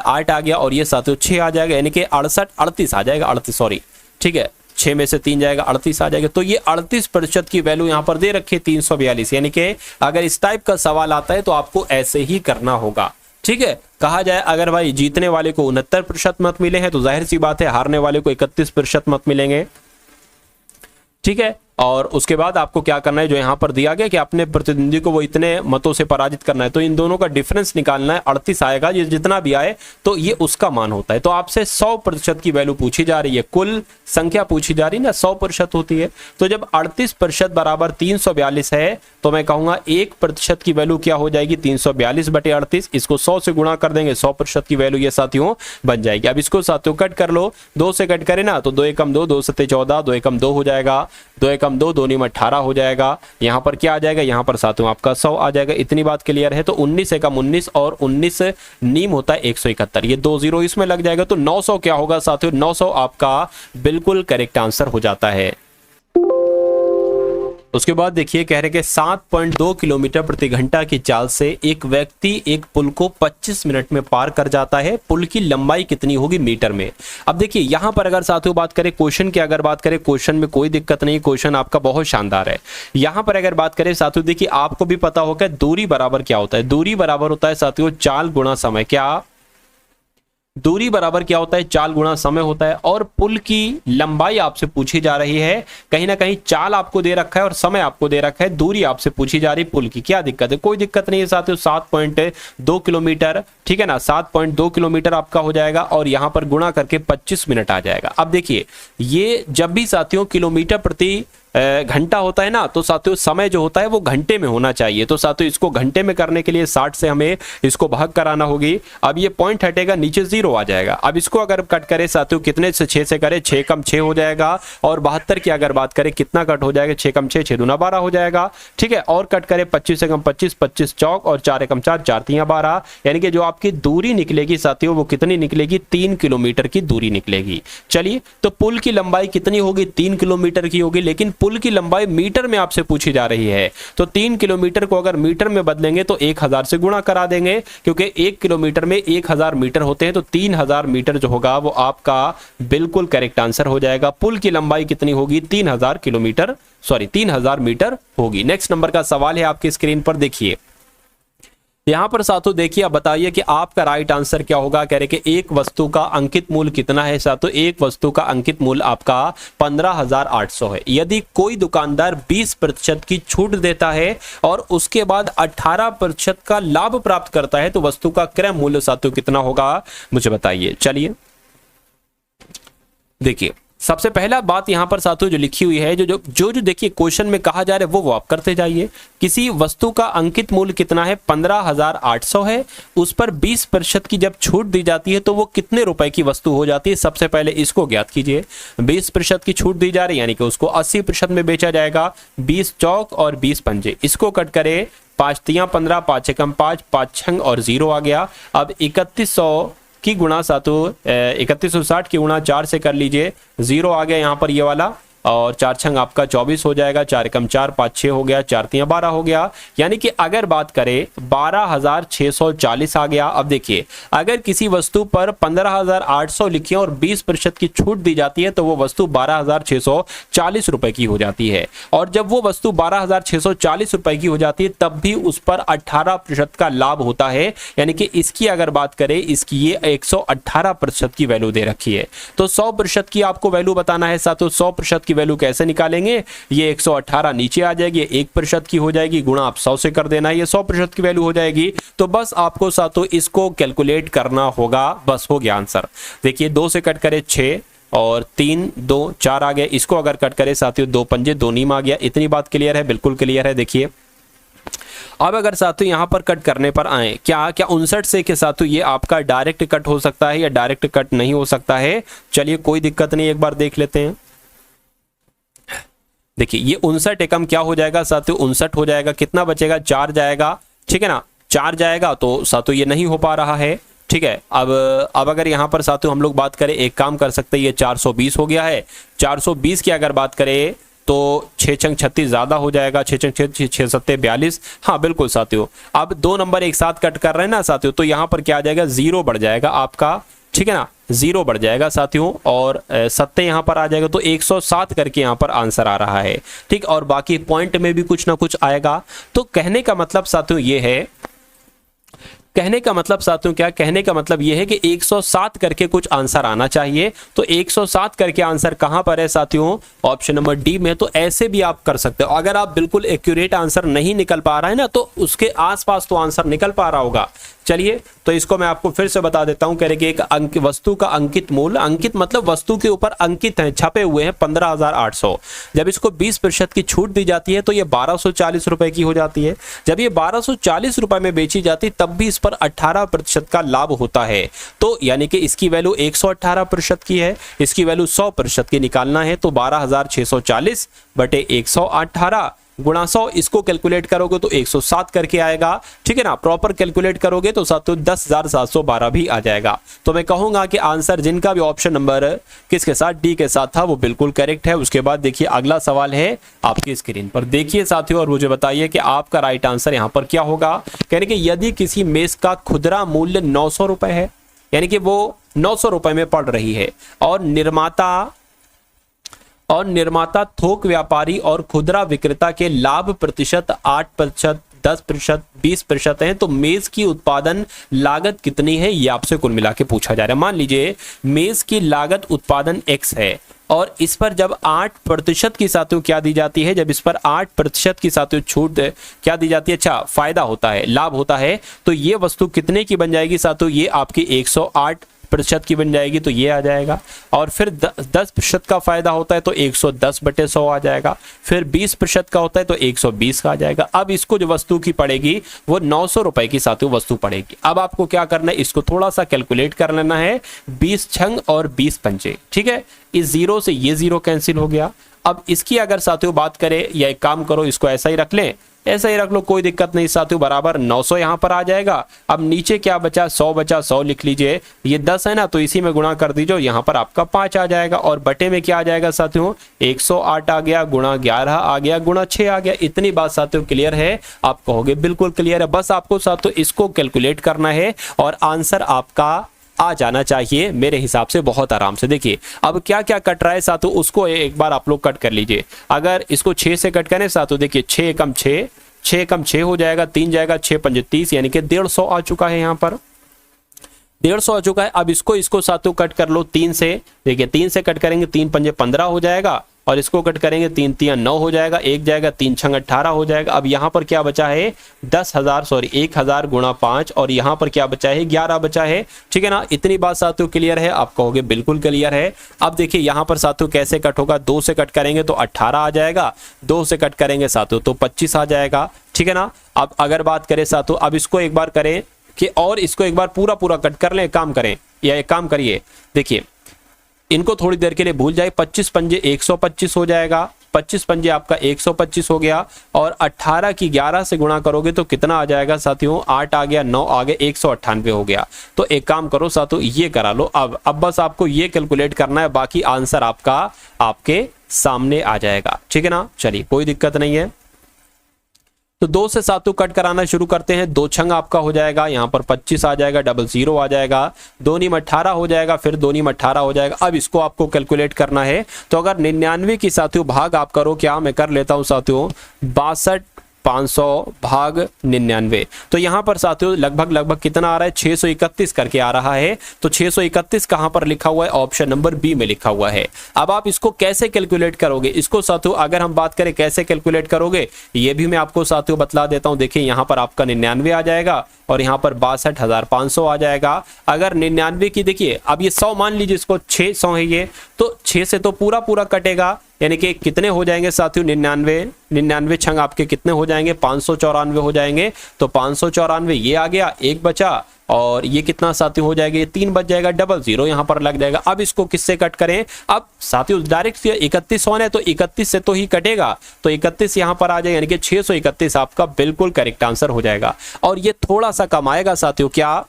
8 आ गया, और ये साथियों 6 आ जाएगा, यानी कि 38 आ जाएगा, 38 सॉरी, ठीक है 6 में से 3 जाएगा 38 आ जाएगा। तो ये 38% की वैल्यू यहाँ पर दे रखी है 342, यानी कि अगर इस टाइप का सवाल आता है तो आपको ऐसे ही करना होगा। ठीक है, कहा जाए अगर भाई जीतने वाले को 69% मत मिले हैं तो जाहिर सी बात है हारने वाले को 31% मत मिलेंगे। ठीक है, और उसके बाद आपको क्या करना है, जो यहाँ पर दिया गया कि अपने प्रतिद्वंदी को वो इतने मतों से पराजित करना है, तो इन दोनों का डिफरेंस निकालना है। 38 आएगा, ये जितना भी आए तो ये उसका मान होता है। तो आपसे 100% की वैल्यू पूछी जा रही है, कुल संख्या पूछी जा रही है ना, 100% होती है। तो जब 38% बराबर 342 है तो मैं कहूंगा 1% की वैल्यू क्या हो जाएगी, 342/38। इसको 100 से गुणा कर देंगे, 100% की वैल्यू ये साथियों बन जाएगी। अब इसको साथियों कट कर लो, 2 से कट करे ना तो 2 एकम 2, 2 सत्ते 14, 2 एकम 2 हो जाएगा, 2 एकम 2, 2 नीम 18 हो जाएगा। यहाँ पर क्या आ जाएगा, यहाँ पर साथियों आपका 100 आ जाएगा। इतनी बात क्लियर है। तो 19 एकम 19 और 19 नीम होता है 171, ये 2 0 इसमें लग जाएगा। तो 900 क्या होगा साथियों, 900 आपका बिल्कुल करेक्ट आंसर हो जाता है। उसके बाद देखिए कह रहे कि 7.2 किलोमीटर प्रति घंटा की चाल से एक व्यक्ति एक पुल को 25 मिनट में पार कर जाता है। पुल की लंबाई कितनी होगी मीटर में। अब देखिए यहां पर अगर साथियों बात करें क्वेश्चन की, अगर बात करें क्वेश्चन में कोई दिक्कत नहीं, क्वेश्चन आपका बहुत शानदार है। यहां पर अगर बात करें साथियों, देखिए आपको भी पता होगा दूरी बराबर क्या होता है। दूरी बराबर होता है साथियों चाल गुणा समय। क्या दूरी बराबर क्या होता है, चाल गुणा समय होता है। और पुल की लंबाई आपसे पूछी जा रही है, कहीं ना कहीं चाल आपको दे रखा है और समय आपको दे रखा है, दूरी आपसे पूछी जा रही है पुल की। क्या दिक्कत है, कोई दिक्कत नहीं है साथियों। 7.2 किलोमीटर, ठीक है ना, 7.2 किलोमीटर आपका हो जाएगा और यहां पर गुणा करके 25 मिनट आ जाएगा। अब देखिए ये जब भी साथियों किलोमीटर प्रति घंटा होता है ना, तो साथियों समय जो होता है वो घंटे में होना चाहिए। तो साथियों इसको घंटे में करने के लिए 60 से हमें इसको भाग कराना होगी। अब ये पॉइंट हटेगा, नीचे 0 आ जाएगा। अब इसको अगर कट करें साथियों कितने से, 6 से करें, 6 कम 6 हो जाएगा। और 72 की अगर बात करें कितना कट हो जाएगा, 6 कम 6, 6 दूना 12 हो जाएगा। ठीक है, और कट करें 25 से कम 25, 25 चौक और 4 एकम 4, 4 तियां 12, यानी कि जो आपकी दूरी निकलेगी साथियों वो कितनी निकलेगी, 3 किलोमीटर की दूरी निकलेगी। चलिए, तो पुल की लंबाई कितनी होगी, 3 किलोमीटर की होगी। लेकिन पुल की लंबाई मीटर में आपसे पूछी जा रही है, तो 3 किलोमीटर को अगर मीटर में बदलेंगे तो 1000 से गुणा करा देंगे, क्योंकि 1 किलोमीटर में 1000 मीटर होते हैं। तो 3000 मीटर जो होगा वो आपका बिल्कुल करेक्ट आंसर हो जाएगा। पुल की लंबाई कितनी होगी, 3000 किलोमीटर, सॉरी 3000 मीटर होगी। नेक्स्ट नंबर का सवाल है आपकी स्क्रीन पर, देखिए यहां पर साथियों देखिए, अब बताइए कि आपका राइट आंसर क्या होगा। कह रहे कि एक वस्तु का अंकित मूल्य कितना है साथियों, एक वस्तु का अंकित मूल्य आपका 15,800 है। यदि कोई दुकानदार 20% की छूट देता है और उसके बाद 18% का लाभ प्राप्त करता है तो वस्तु का क्रय मूल्य साथियों कितना होगा, मुझे बताइए। चलिए देखिए सबसे पहला बात यहां पर साथियों जो लिखी हुई है, जो देखिए क्वेश्चन में कहा जा रहा है वो आप करते जाइए। किसी वस्तु का अंकित मूल्य कितना है, 15,800 है। उस पर 20% की जब छूट दी जाती है तो वो कितने रुपए की वस्तु हो जाती है, सबसे पहले इसको ज्ञात कीजिए। 20% की छूट दी जा रही है यानी कि उसको 80% में बेचा जाएगा। 20 चौक और 20 पंजे, इसको कट करे 5 तियां 15, 5 एकम 5, 5 छंग और 0 आ गया। अब 3100 की गुणा साथियों 3160 की गुणा 4 से कर लीजिए, 0 आ गया यहाँ पर ये वाला, और 4 छंग आपका 24 हो जाएगा, 4 एकम 4, 5 6 हो गया, 4 तियां 12 हो गया। यानी कि अगर बात करें 12,640 आ गया। अब देखिए अगर किसी वस्तु पर 15,800 लिखी और 20% की छूट दी जाती है तो वो वस्तु 12,640 रुपए की हो जाती है। और जब वो वस्तु 12,640 रुपए की हो जाती है तब भी उस पर 18% का लाभ होता है। यानी कि इसकी अगर बात करें, इसकी ये 118% की वैल्यू दे रखी है। तो 100% की आपको वैल्यू बताना है साथियों। 100% की वैल्यू कैसे निकालेंगे, ये 118 नीचे आ जाएगी, 1% की हो जाएगी, गुणा आप 100 से कर देना, ये 100% की वैल्यू हो जाएगी। तो बस आपको साथियों इसको कैलकुलेट करना होगा, बस हो गया आंसर। देखिए 2 से कट करे 6 और 3 2 4 आ गया। इसको अगर कट करे साथियों 2 पंजे 2 नीम आ गया। इतनी बात क्लियर है, बिल्कुल क्लियर है। देखिए अब अगर साथियों यहां पर कट करने पर आए, क्या 59 से के साथियों ये आपका डायरेक्ट कट हो सकता है या डायरेक्ट कट नहीं हो सकता है। चलिए कोई दिक्कत नहीं, एक बार देख लेते हैं। देखिए ये 59 एकम क्या हो जाएगा साथियों, 59 हो जाएगा, कितना बचेगा, 4 जाएगा, ठीक है ना, 4 जाएगा, तो साथियों ये नहीं हो पा रहा है, ठीक है। अब अगर यहाँ पर साथियों हम लोग बात करें, एक काम कर सकते हैं, ये 420 हो गया है, 420 की अगर बात करें तो 6 छंग 36 ज्यादा हो जाएगा, 6 छंग 6 सत्ते 42, हाँ बिल्कुल साथियों। अब 2 नंबर एक साथ कट कर रहे हैं ना साथियों, तो यहाँ पर क्या आ जाएगा, 0 बढ़ जाएगा आपका, ठीक है ना, 0 बढ़ जाएगा साथियों, और सत्ते यहाँ पर आ जाएगा, तो 107 करके यहाँ पर आंसर आ रहा है, ठीक। और बाकी पॉइंट में भी कुछ ना कुछ आएगा। तो कहने का मतलब साथियों ये है, कहने का मतलब साथियों क्या, कहने का मतलब यह है कि 107 करके कुछ आंसर आना चाहिए। तो 107 करके आंसर कहां पर है साथियों, ऑप्शन नंबर डी में। तो ऐसे भी आप कर सकते हो, अगर आप बिल्कुल एक्यूरेट आंसर नहीं निकल पा रहा है ना, तो उसके आसपास तो आंसर निकल पा रहा होगा। चलिए तो इसको मैं आपको फिर से बता देता हूं, कह रहे कि एक अंक वस्तु का अंकित मूल्य, अंकित मतलब वस्तु के ऊपर अंकित है, छपे हुए हैं 15,800। जब इसको 20% की छूट दी जाती है तो ये 1240 रुपए की हो जाती है। जब ये 1240 रुपए में बेची जाती तब भी इस पर 18% का लाभ होता है। तो यानी कि इसकी वैल्यू 118% की है, इसकी वैल्यू 100% की निकालना है, तो 12,640 बटे 118 गुणा 100, इसको कैलकुलेट करोगे तो 107 करके आएगा, ठीक है ना। प्रॉपर कैलकुलेट करोगे तो साथियों 10,712 भी आ जाएगा। तो मैं कहूंगा कि आंसर जिनका भी ऑप्शन नंबर किसके साथ, डी के साथ था, वो बिल्कुल करेक्ट है। उसके बाद देखिए अगला सवाल है आपकी स्क्रीन पर, देखिए साथियों और मुझे बताइए कि आपका राइट आंसर यहां पर क्या होगा। कहने कि यदि किसी मेज का खुदरा मूल्य 900 रुपए है, यानी कि वो 900 रुपए में पड़ रही है, और निर्माता थोक व्यापारी और खुदरा विक्रेता के लाभ प्रतिशत 8%, 10%, 20% है, तो मेज की उत्पादन लागत कितनी है, ये आपसे कुल मिला के पूछा जा रहा है। मान लीजिए मेज की लागत उत्पादन x है, और इस पर जब 8% की साथियों क्या दी जाती है, जब इस पर 8% की साथियों छूट क्या दी जाती है, अच्छा फायदा होता है, लाभ होता है, तो ये वस्तु कितने की बन जाएगी साथियों, ये आपकी 108% की बन जाएगी, तो ये आ जाएगा। और फिर 10% का फायदा होता है तो 110 बटे 100 आ जाएगा, फिर 20% का होता है तो 120 का आ जाएगा। अब इसको जो वस्तु की पड़ेगी वो 900 रुपए की साथियों वस्तु पड़ेगी। अब आपको क्या करना है, इसको थोड़ा सा कैलकुलेट कर लेना है, 20 छंग और 20 पंचे, ठीक है। इस 0 से ये 0 कैंसिल हो गया। अब इसकी अगर साथियों बात करें, या एक काम करो इसको ऐसा ही रख लें, ऐसा ही रख लो, कोई दिक्कत नहीं साथियों, बराबर 900 यहां पर आ जाएगा। अब नीचे क्या बचा, 100 बचा, 100 लिख लीजिए, ये 10 है ना, तो इसी में गुणा कर दीजिए, यहां पर आपका 5 आ जाएगा, और बटे में क्या आ जाएगा साथियों, 108 आ गया, गुणा 11 आ गया, गुणा 6 आ गया। इतनी बात साथियों क्लियर है, आप कहोगे बिल्कुल क्लियर है। बस आपको साथियों इसको कैलकुलेट करना है और आंसर आपका आ जाना चाहिए मेरे हिसाब से बहुत आराम से। देखिए अब क्या क्या कट रहा है साथियों, उसको एक बार आप लोग कट कर लीजिए। अगर इसको 6 से कट करें साथियों, देखिए 6 एकम 6, 6 एकम 6 हो जाएगा, 3 जाएगा, 6 पंजे 30, यानी कि 150 आ चुका है, यहाँ पर 150 आ चुका है। अब इसको साथियों कट कर लो 3 से, देखिए 3 से कट करेंगे, 3 पंजे 15 हो जाएगा, और इसको कट करेंगे 3 तिया 9 हो जाएगा, 1 जाएगा, 3 छंग 18 हो जाएगा। अब यहाँ पर क्या बचा है, 10,000 गुणा 5, और यहाँ पर क्या बचा है, 11 बचा है, ठीक है ना। इतनी बात साथियों क्लियर है, आप कहोगे बिल्कुल क्लियर है। अब देखिए यहाँ पर साथियों कैसे कट होगा, 2 से कट करेंगे तो 18 आ जाएगा, 2 से कट करेंगे साथियों तो 25 आ जाएगा, ठीक है ना। अब अगर बात करें साथियों, अब इसको एक बार करें कि, और इसको एक बार पूरा कट कर लें, काम करें, या एक काम करिए, देखिए इनको थोड़ी देर के लिए भूल जाए, 25 पंजे 125 हो जाएगा, 25 पंजे आपका 125 हो गया, और 18 की 11 से गुणा करोगे तो कितना आ जाएगा साथियों, 8 आ गया, 9 आ गया, 198 हो गया। तो एक काम करो साथियों, ये करा लो। अब बस आपको ये कैलकुलेट करना है, बाकी आंसर आपका आपके सामने आ जाएगा, ठीक है ना। चलिए कोई दिक्कत नहीं है। तो 2 से साथियों कट कराना शुरू करते हैं। 2 छंग आपका हो जाएगा, यहाँ पर 25 आ जाएगा, 00 आ जाएगा, 2 नीम 18 हो जाएगा, फिर 2 नीम 18 हो जाएगा। अब इसको आपको कैलकुलेट करना है। तो अगर 99 की साथियों भाग आप करो, क्या मैं कर लेता हूँ साथियों, 62,500 भाग 99, तो यहाँ पर साथियों लगभग कितना आ रहा है, 631 करके आ रहा है। तो 631 कहाँ पर लिखा हुआ है, ऑप्शन नंबर बी में लिखा हुआ है। अब आप इसको कैसे कैलकुलेट करोगे, इसको साथियों अगर हम बात करें कैसे कैलकुलेट करोगे, ये भी मैं आपको साथियों बतला देता हूँ। देखिए यहाँ पर आपका 99 आ जाएगा, और यहाँ पर 62,500 आ जाएगा। अगर 99 की देखिए, अब ये 100 मान लीजिए, इसको 600 है ये, तो 6 से तो पूरा कटेगा, यानी कि कितने हो जाएंगे साथियों, 99 छंग आपके कितने हो जाएंगे, 594 हो जाएंगे। तो 594 ये आ गया, 1 बचा, और ये कितना साथियों हो जाएगा, ये 3 बच जाएगा, डबल जीरो यहाँ पर लग जाएगा। अब इसको किससे कट करें, अब साथियों डायरेक्ट 31 होना है तो 31 से तो ही कटेगा, तो 31 यहाँ पर आ जाएगा, यानी कि 631 आपका बिल्कुल करेक्ट आंसर हो जाएगा। और ये थोड़ा सा कम आएगा साथियों, क्या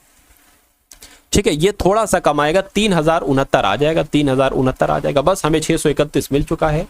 ठीक है, ये थोड़ा सा कम आएगा, 3069 आ जाएगा, 3069 आ जाएगा। बस हमें 631 मिल चुका है।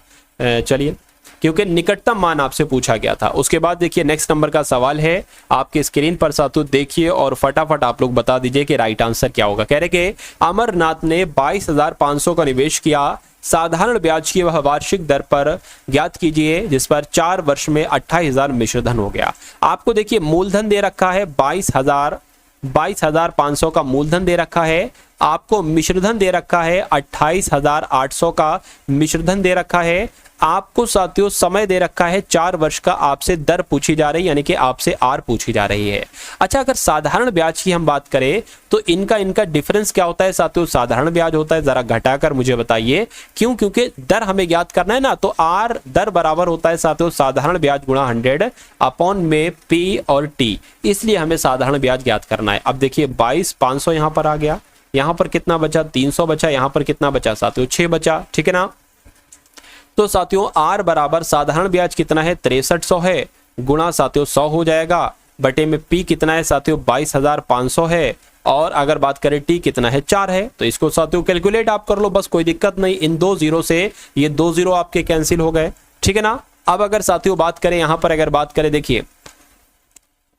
चलिए, क्योंकि निकटतम मान आपसे पूछा गया था। उसके बाद देखिए नेक्स्ट नंबर का सवाल है आपके स्क्रीन पर साथियों, देखिए और फटाफट आप लोग बता दीजिए कि राइट आंसर क्या होगा। कह रहे कि अमरनाथ ने 22,500 का निवेश किया, साधारण ब्याज की वह वार्षिक दर पर ज्ञात कीजिए, जिस पर 4 वर्ष में 28,000 मिश्रधन हो गया। आपको देखिए मूलधन दे रखा है 22,500 का मूलधन दे रखा है, आपको मिश्रधन दे रखा है 28,800 का मिश्रधन दे रखा है, आपको साथियों समय दे रखा है 4 वर्ष का, आपसे दर पूछी जा रही है, यानी कि आपसे आर पूछी जा रही है। अच्छा, अगर साधारण ब्याज की हम बात करें तो इनका डिफरेंस क्या होता है साथियों, साधारण ब्याज होता है, जरा घटाकर मुझे बताइए क्यों, क्योंकि दर हमें ज्ञात करना है ना, तो आर दर बराबर होता है साथियों साधारण ब्याज गुणा 100 अपॉन में पी और टी, इसलिए हमें साधारण ब्याज ज्ञात करना है। अब देखिए 22,500 यहाँ पर आ गया, यहाँ पर कितना बचा 300 बचा, यहाँ पर कितना बचा साथियों 6 बचा, ठीक है ना। तो साथियों आर बराबर साधारण ब्याज कितना है 6300 है, गुणा साथियों 100 हो जाएगा, बटे में पी कितना है साथियों 22,500 है, और अगर बात करें टी कितना है 4 है। तो इसको साथियों कैलकुलेट आप कर लो, बस कोई दिक्कत नहीं, इन 2 जीरो से ये 2 जीरो आपके कैंसिल हो गए, ठीक है ना। अब अगर साथियों बात करें यहाँ पर, अगर बात करें देखिए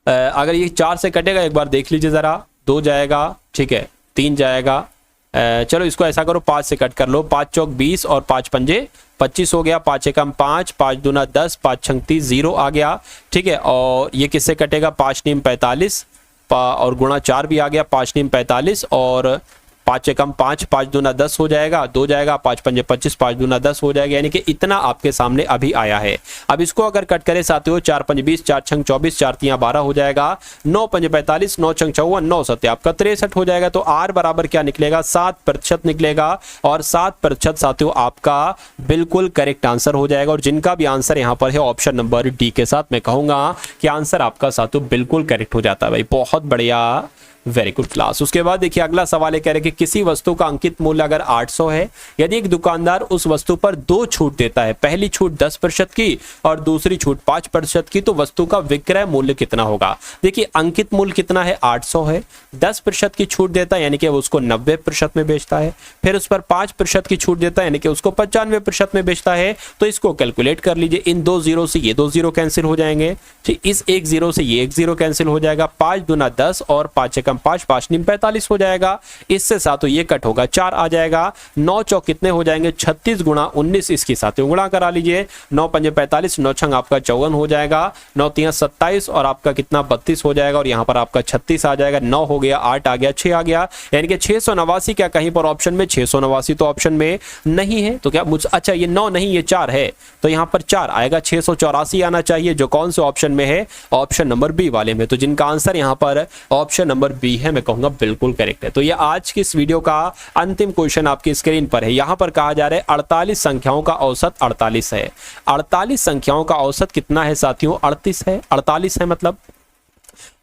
अगर ये 4 से कटेगा एक बार देख लीजिए जरा, 2 जाएगा, ठीक है, 3 जाएगा, चलो इसको ऐसा करो 5 से कट कर लो, 5 चौक 20 और 5 पंजे 25 हो गया, 5 एकम 5, 5 दूना 10, 5 छंग 30, 0 आ गया, ठीक है। और ये किससे कटेगा 5 नीम 45 और गुणा 4 भी आ गया, 5 नीम 45 और 5 एकम 5, 5 दूना 10 हो जाएगा, 2 जाएगा, 5 पंजे 25, 5 दूना 10 हो जाएगा, यानी कि इतना आपके सामने अभी आया है। अब इसको अगर कट करें साथियों 4 पंजे 20, 4 छंग 24, 4 तियां 12 हो जाएगा, 9 पंजे 45, 9 छंग 54, 9 सत्ते आपका 63 हो जाएगा। तो आर बराबर क्या निकलेगा 7% निकलेगा, और 7% साथियों आपका बिल्कुल करेक्ट आंसर हो जाएगा। और जिनका भी आंसर यहाँ पर है ऑप्शन नंबर डी के साथ, मैं कहूंगा कि आंसर आपका साथियों बिल्कुल करेक्ट हो जाता है भाई, बहुत बढ़िया, वेरी गुड क्लास। उसके बाद देखिए अगला सवाल है, कह रहे कि किसी वस्तु का अंकित मूल्य अगर 800 है, यदि एक दुकानदार उस वस्तु पर 2 छूट देता है, पहली छूट 10% की और दूसरी छूट 5% की, तो वस्तु का विक्रय मूल्य कितना होगा। देखिए अंकित मूल्य कितना है 800 है, 10% की छूट देता है यानी कि वो उसको 90% में बेचता है, फिर उस पर 5% की छूट देता है यानी कि उसको 95% में बेचता है। तो इसको कैलकुलेट कर लीजिए, इन 2 जीरो से ये 2 जीरो कैंसिल हो जाएंगे, ठीक, इस 1 जीरो से ये 1 जीरो कैंसिल हो जाएगा, 5 दूना 10 और 5 एकम 5, 5 नीम 45 हो जाएगा, इससे साथियों ये कट होगा 4 आ जाएगा, 9 चौक कितने हो जाएंगे 36 गुणा 19, इसकी साथियों गुणा करा लीजिए, 9 पंजे 45, 9 छंग आपका 54 हो जाएगा, 9 तियां 27 और आपका कितना 32 हो जाएगा, और यहाँ पर आपका 36 आ जाएगा, 9 हो गया, 8 आ गया, 6 आ गया, यानी कि 689 क्या कहीं पर ऑप्शन में 689 तो ऑप्शन में नहीं है, तो क्या अच्छा ये 9 नहीं ये 4 है, तो यहाँ पर 4 आएगा, 684 आना चाहिए, जो कौन से ऑप्शन में है ऑप्शन नंबर बी वाले में। तो जिनका आंसर यहाँ पर ऑप्शन नंबर बी है, मैं कहूंगा बिल्कुल करेक्ट है। तो ये आज की इस वीडियो का अंतिम क्वेश्चन आपकी स्क्रीन पर है, यहां पर कहा जा रहा है 48 संख्याओं का औसत 48 है। 48 संख्याओं का औसत कितना है साथियों 38 है, 48 है मतलब।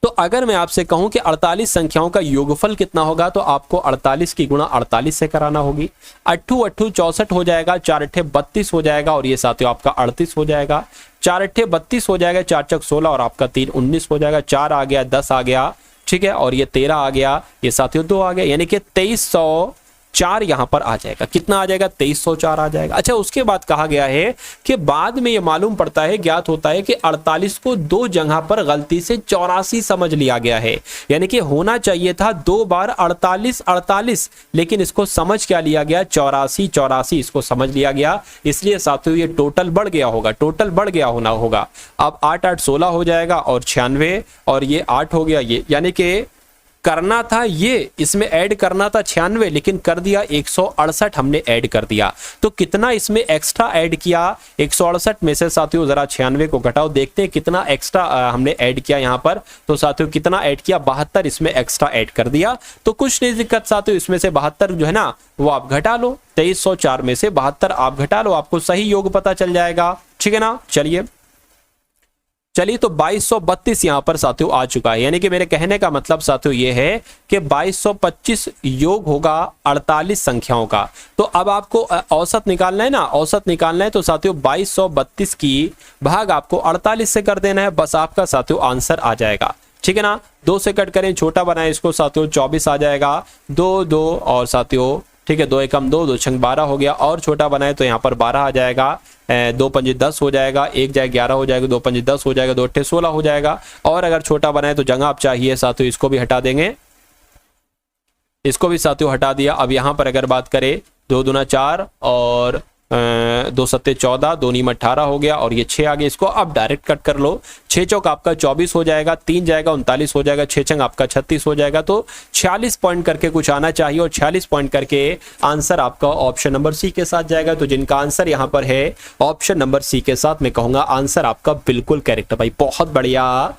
तो अगर मैं आपसे कहूं कि 48 संख्याओं का योगफल कितना होगा, तो आपको 48 की गुणा 48 से कराना होगी, 8 8 64 हो जाएगा, 4 8 32 हो जाएगा, और ये साथियों आपका 38 हो जाएगा, 4 8 32 हो जाएगा, 4 चक 16 और आपका 3 19 हो जाएगा, 4 आ गया, 10 आ गया, ठीक है, और ये 13 आ गया, ये साथियों 2 आ गया, यानी कि 2304 यहां पर आ जाएगा। कितना आ जाएगा 2304 आ जाएगा। अच्छा उसके बाद कहा गया है कि बाद में ये मालूम पड़ता है, ज्ञात होता है कि 48 को 2 जगह पर गलती से 84 समझ लिया गया है, यानी कि होना चाहिए था 2 बार 48 48, लेकिन इसको समझ क्या लिया गया 84 84, इसको समझ लिया गया, इसलिए साथियों ये टोटल बढ़ गया होगा, टोटल बढ़ गया होना होगा। अब 8 8 16 हो जाएगा और 96 और ये 8 हो गया, ये यानी कि करना था ये, इसमें ऐड करना था 96, लेकिन कर दिया 168 हमने ऐड कर दिया। तो कितना इसमें एक्स्ट्रा ऐड किया 168 में से साथियों, जरा 96 को घटाओ, देखते हैं कितना एक्स्ट्रा हमने ऐड किया यहाँ पर। तो साथियों कितना ऐड किया 72 इसमें एक्स्ट्रा ऐड कर दिया। तो कुछ नहीं दिक्कत साथियों, इसमें से 72 जो है ना वो आप घटा लो, 2304 में से 72 आप घटा लो, आपको सही योग पता चल जाएगा, ठीक है ना। चलिए चलिए तो 2232 यहाँ पर साथियों आ चुका है, यानी कि मेरे कहने का मतलब साथियों ये है कि 2225 योग होगा 48 संख्याओं का। तो अब आपको औसत निकालना है ना, औसत निकालना है तो साथियों 2232 की भाग आपको 48 से कर देना है, बस आपका साथियों आंसर आ जाएगा। ठीक है ना, 2 से कट करें, छोटा बनाए इसको साथियों 24 आ जाएगा, 2 2 और साथियों ठीक है 2 एकम 2, 2 छंग 12 हो गया, और छोटा बनाए तो यहाँ पर 12 आ जाएगा, 2 पंजे 10 हो जाएगा, 1 जाए 11 हो जाएगा, 2 पंजे 10 हो जाएगा, 2 अट्ठे 16 हो जाएगा। और अगर छोटा बनाए तो जगह आप चाहिए साथियों इसको भी हटा देंगे, इसको भी साथियों हटा दिया। अब यहाँ पर अगर बात करें 2 दूना 4 और 2 सत्ते 14, 2 नीम 18 हो गया, और ये 6 आ गया, इसको आप डायरेक्ट कट कर लो। 6 चौक आपका 24 हो जाएगा, 3 जाएगा 39 हो जाएगा, 6 चंग आपका 36 हो जाएगा। तो 46 पॉइंट करके कुछ आना चाहिए, और 46 पॉइंट करके आंसर आपका ऑप्शन नंबर सी के साथ जाएगा। तो जिनका आंसर यहाँ पर है ऑप्शन नंबर सी के साथ, मैं कहूंगा आंसर आपका बिल्कुल करेक्ट है भाई, बहुत बढ़िया,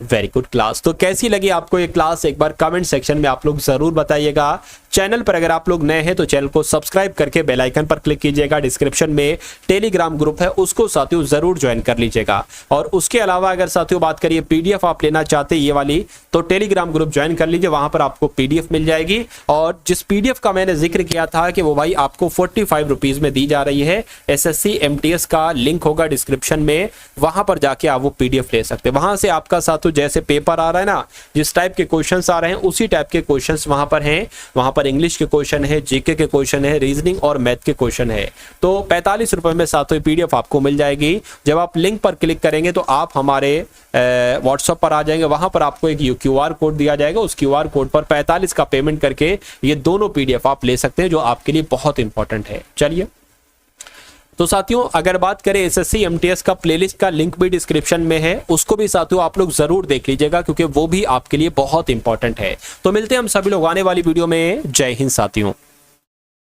वेरी गुड क्लास। तो कैसी लगी आपको ये क्लास, एक बार कमेंट सेक्शन में आप लोग जरूर बताइएगा। चैनल पर अगर आप लोग नए हैं तो चैनल को सब्सक्राइब करके बेल आइकन पर क्लिक कीजिएगा। डिस्क्रिप्शन में टेलीग्राम ग्रुप है, उसको साथियों जरूर ज्वाइन कर लीजिएगा। और उसके अलावा अगर साथियों बात करिए पीडीएफ आप लेना चाहते हैं ये वाली, तो टेलीग्राम ग्रुप ज्वाइन कर लीजिए, वहां पर आपको पीडीएफ मिल जाएगी। और जिस पीडीएफ का मैंने जिक्र किया था कि वो भाई आपको 45 रुपीज में दी जा रही है, एसएससी एमटीएस का लिंक होगा डिस्क्रिप्शन में, वहां पर जाके आप वो पीडीएफ ले सकते हैं। वहां से आपका साथियों जैसे पेपर आ रहा है ना, जिस टाइप के क्वेश्चंस आ रहे हैं उसी टाइप के क्वेश्चंस वहां पर हैं। वहां पर इंग्लिश के क्वेश्चन है, जीके के क्वेश्चन है, रीजनिंग और मैथ के क्वेश्चन है। तो 45 रुपए में साथियों पीडीएफ आपको मिल जाएगी। जब आप लिंक पर क्लिक करेंगे तो आप हमारे व्हाट्सएप पर आ जाएंगे, वहां पर आपको एक क्यूआर कोड दिया जाएगा, उस क्यूआर कोड पर 45 का पेमेंट करके ये दोनों पीडीएफ आप ले सकते हैं, जो आपके लिए बहुत इंपॉर्टेंट है। चलिए तो साथियों अगर बात करें एसएससी एमटीएस का प्लेलिस्ट का लिंक भी डिस्क्रिप्शन में है, उसको भी साथियों आप लोग जरूर देख लीजिएगा, क्योंकि वो भी आपके लिए बहुत इंपॉर्टेंट है। तो मिलते हैं हम सभी लोग आने वाली वीडियो में। जय हिंद साथियों।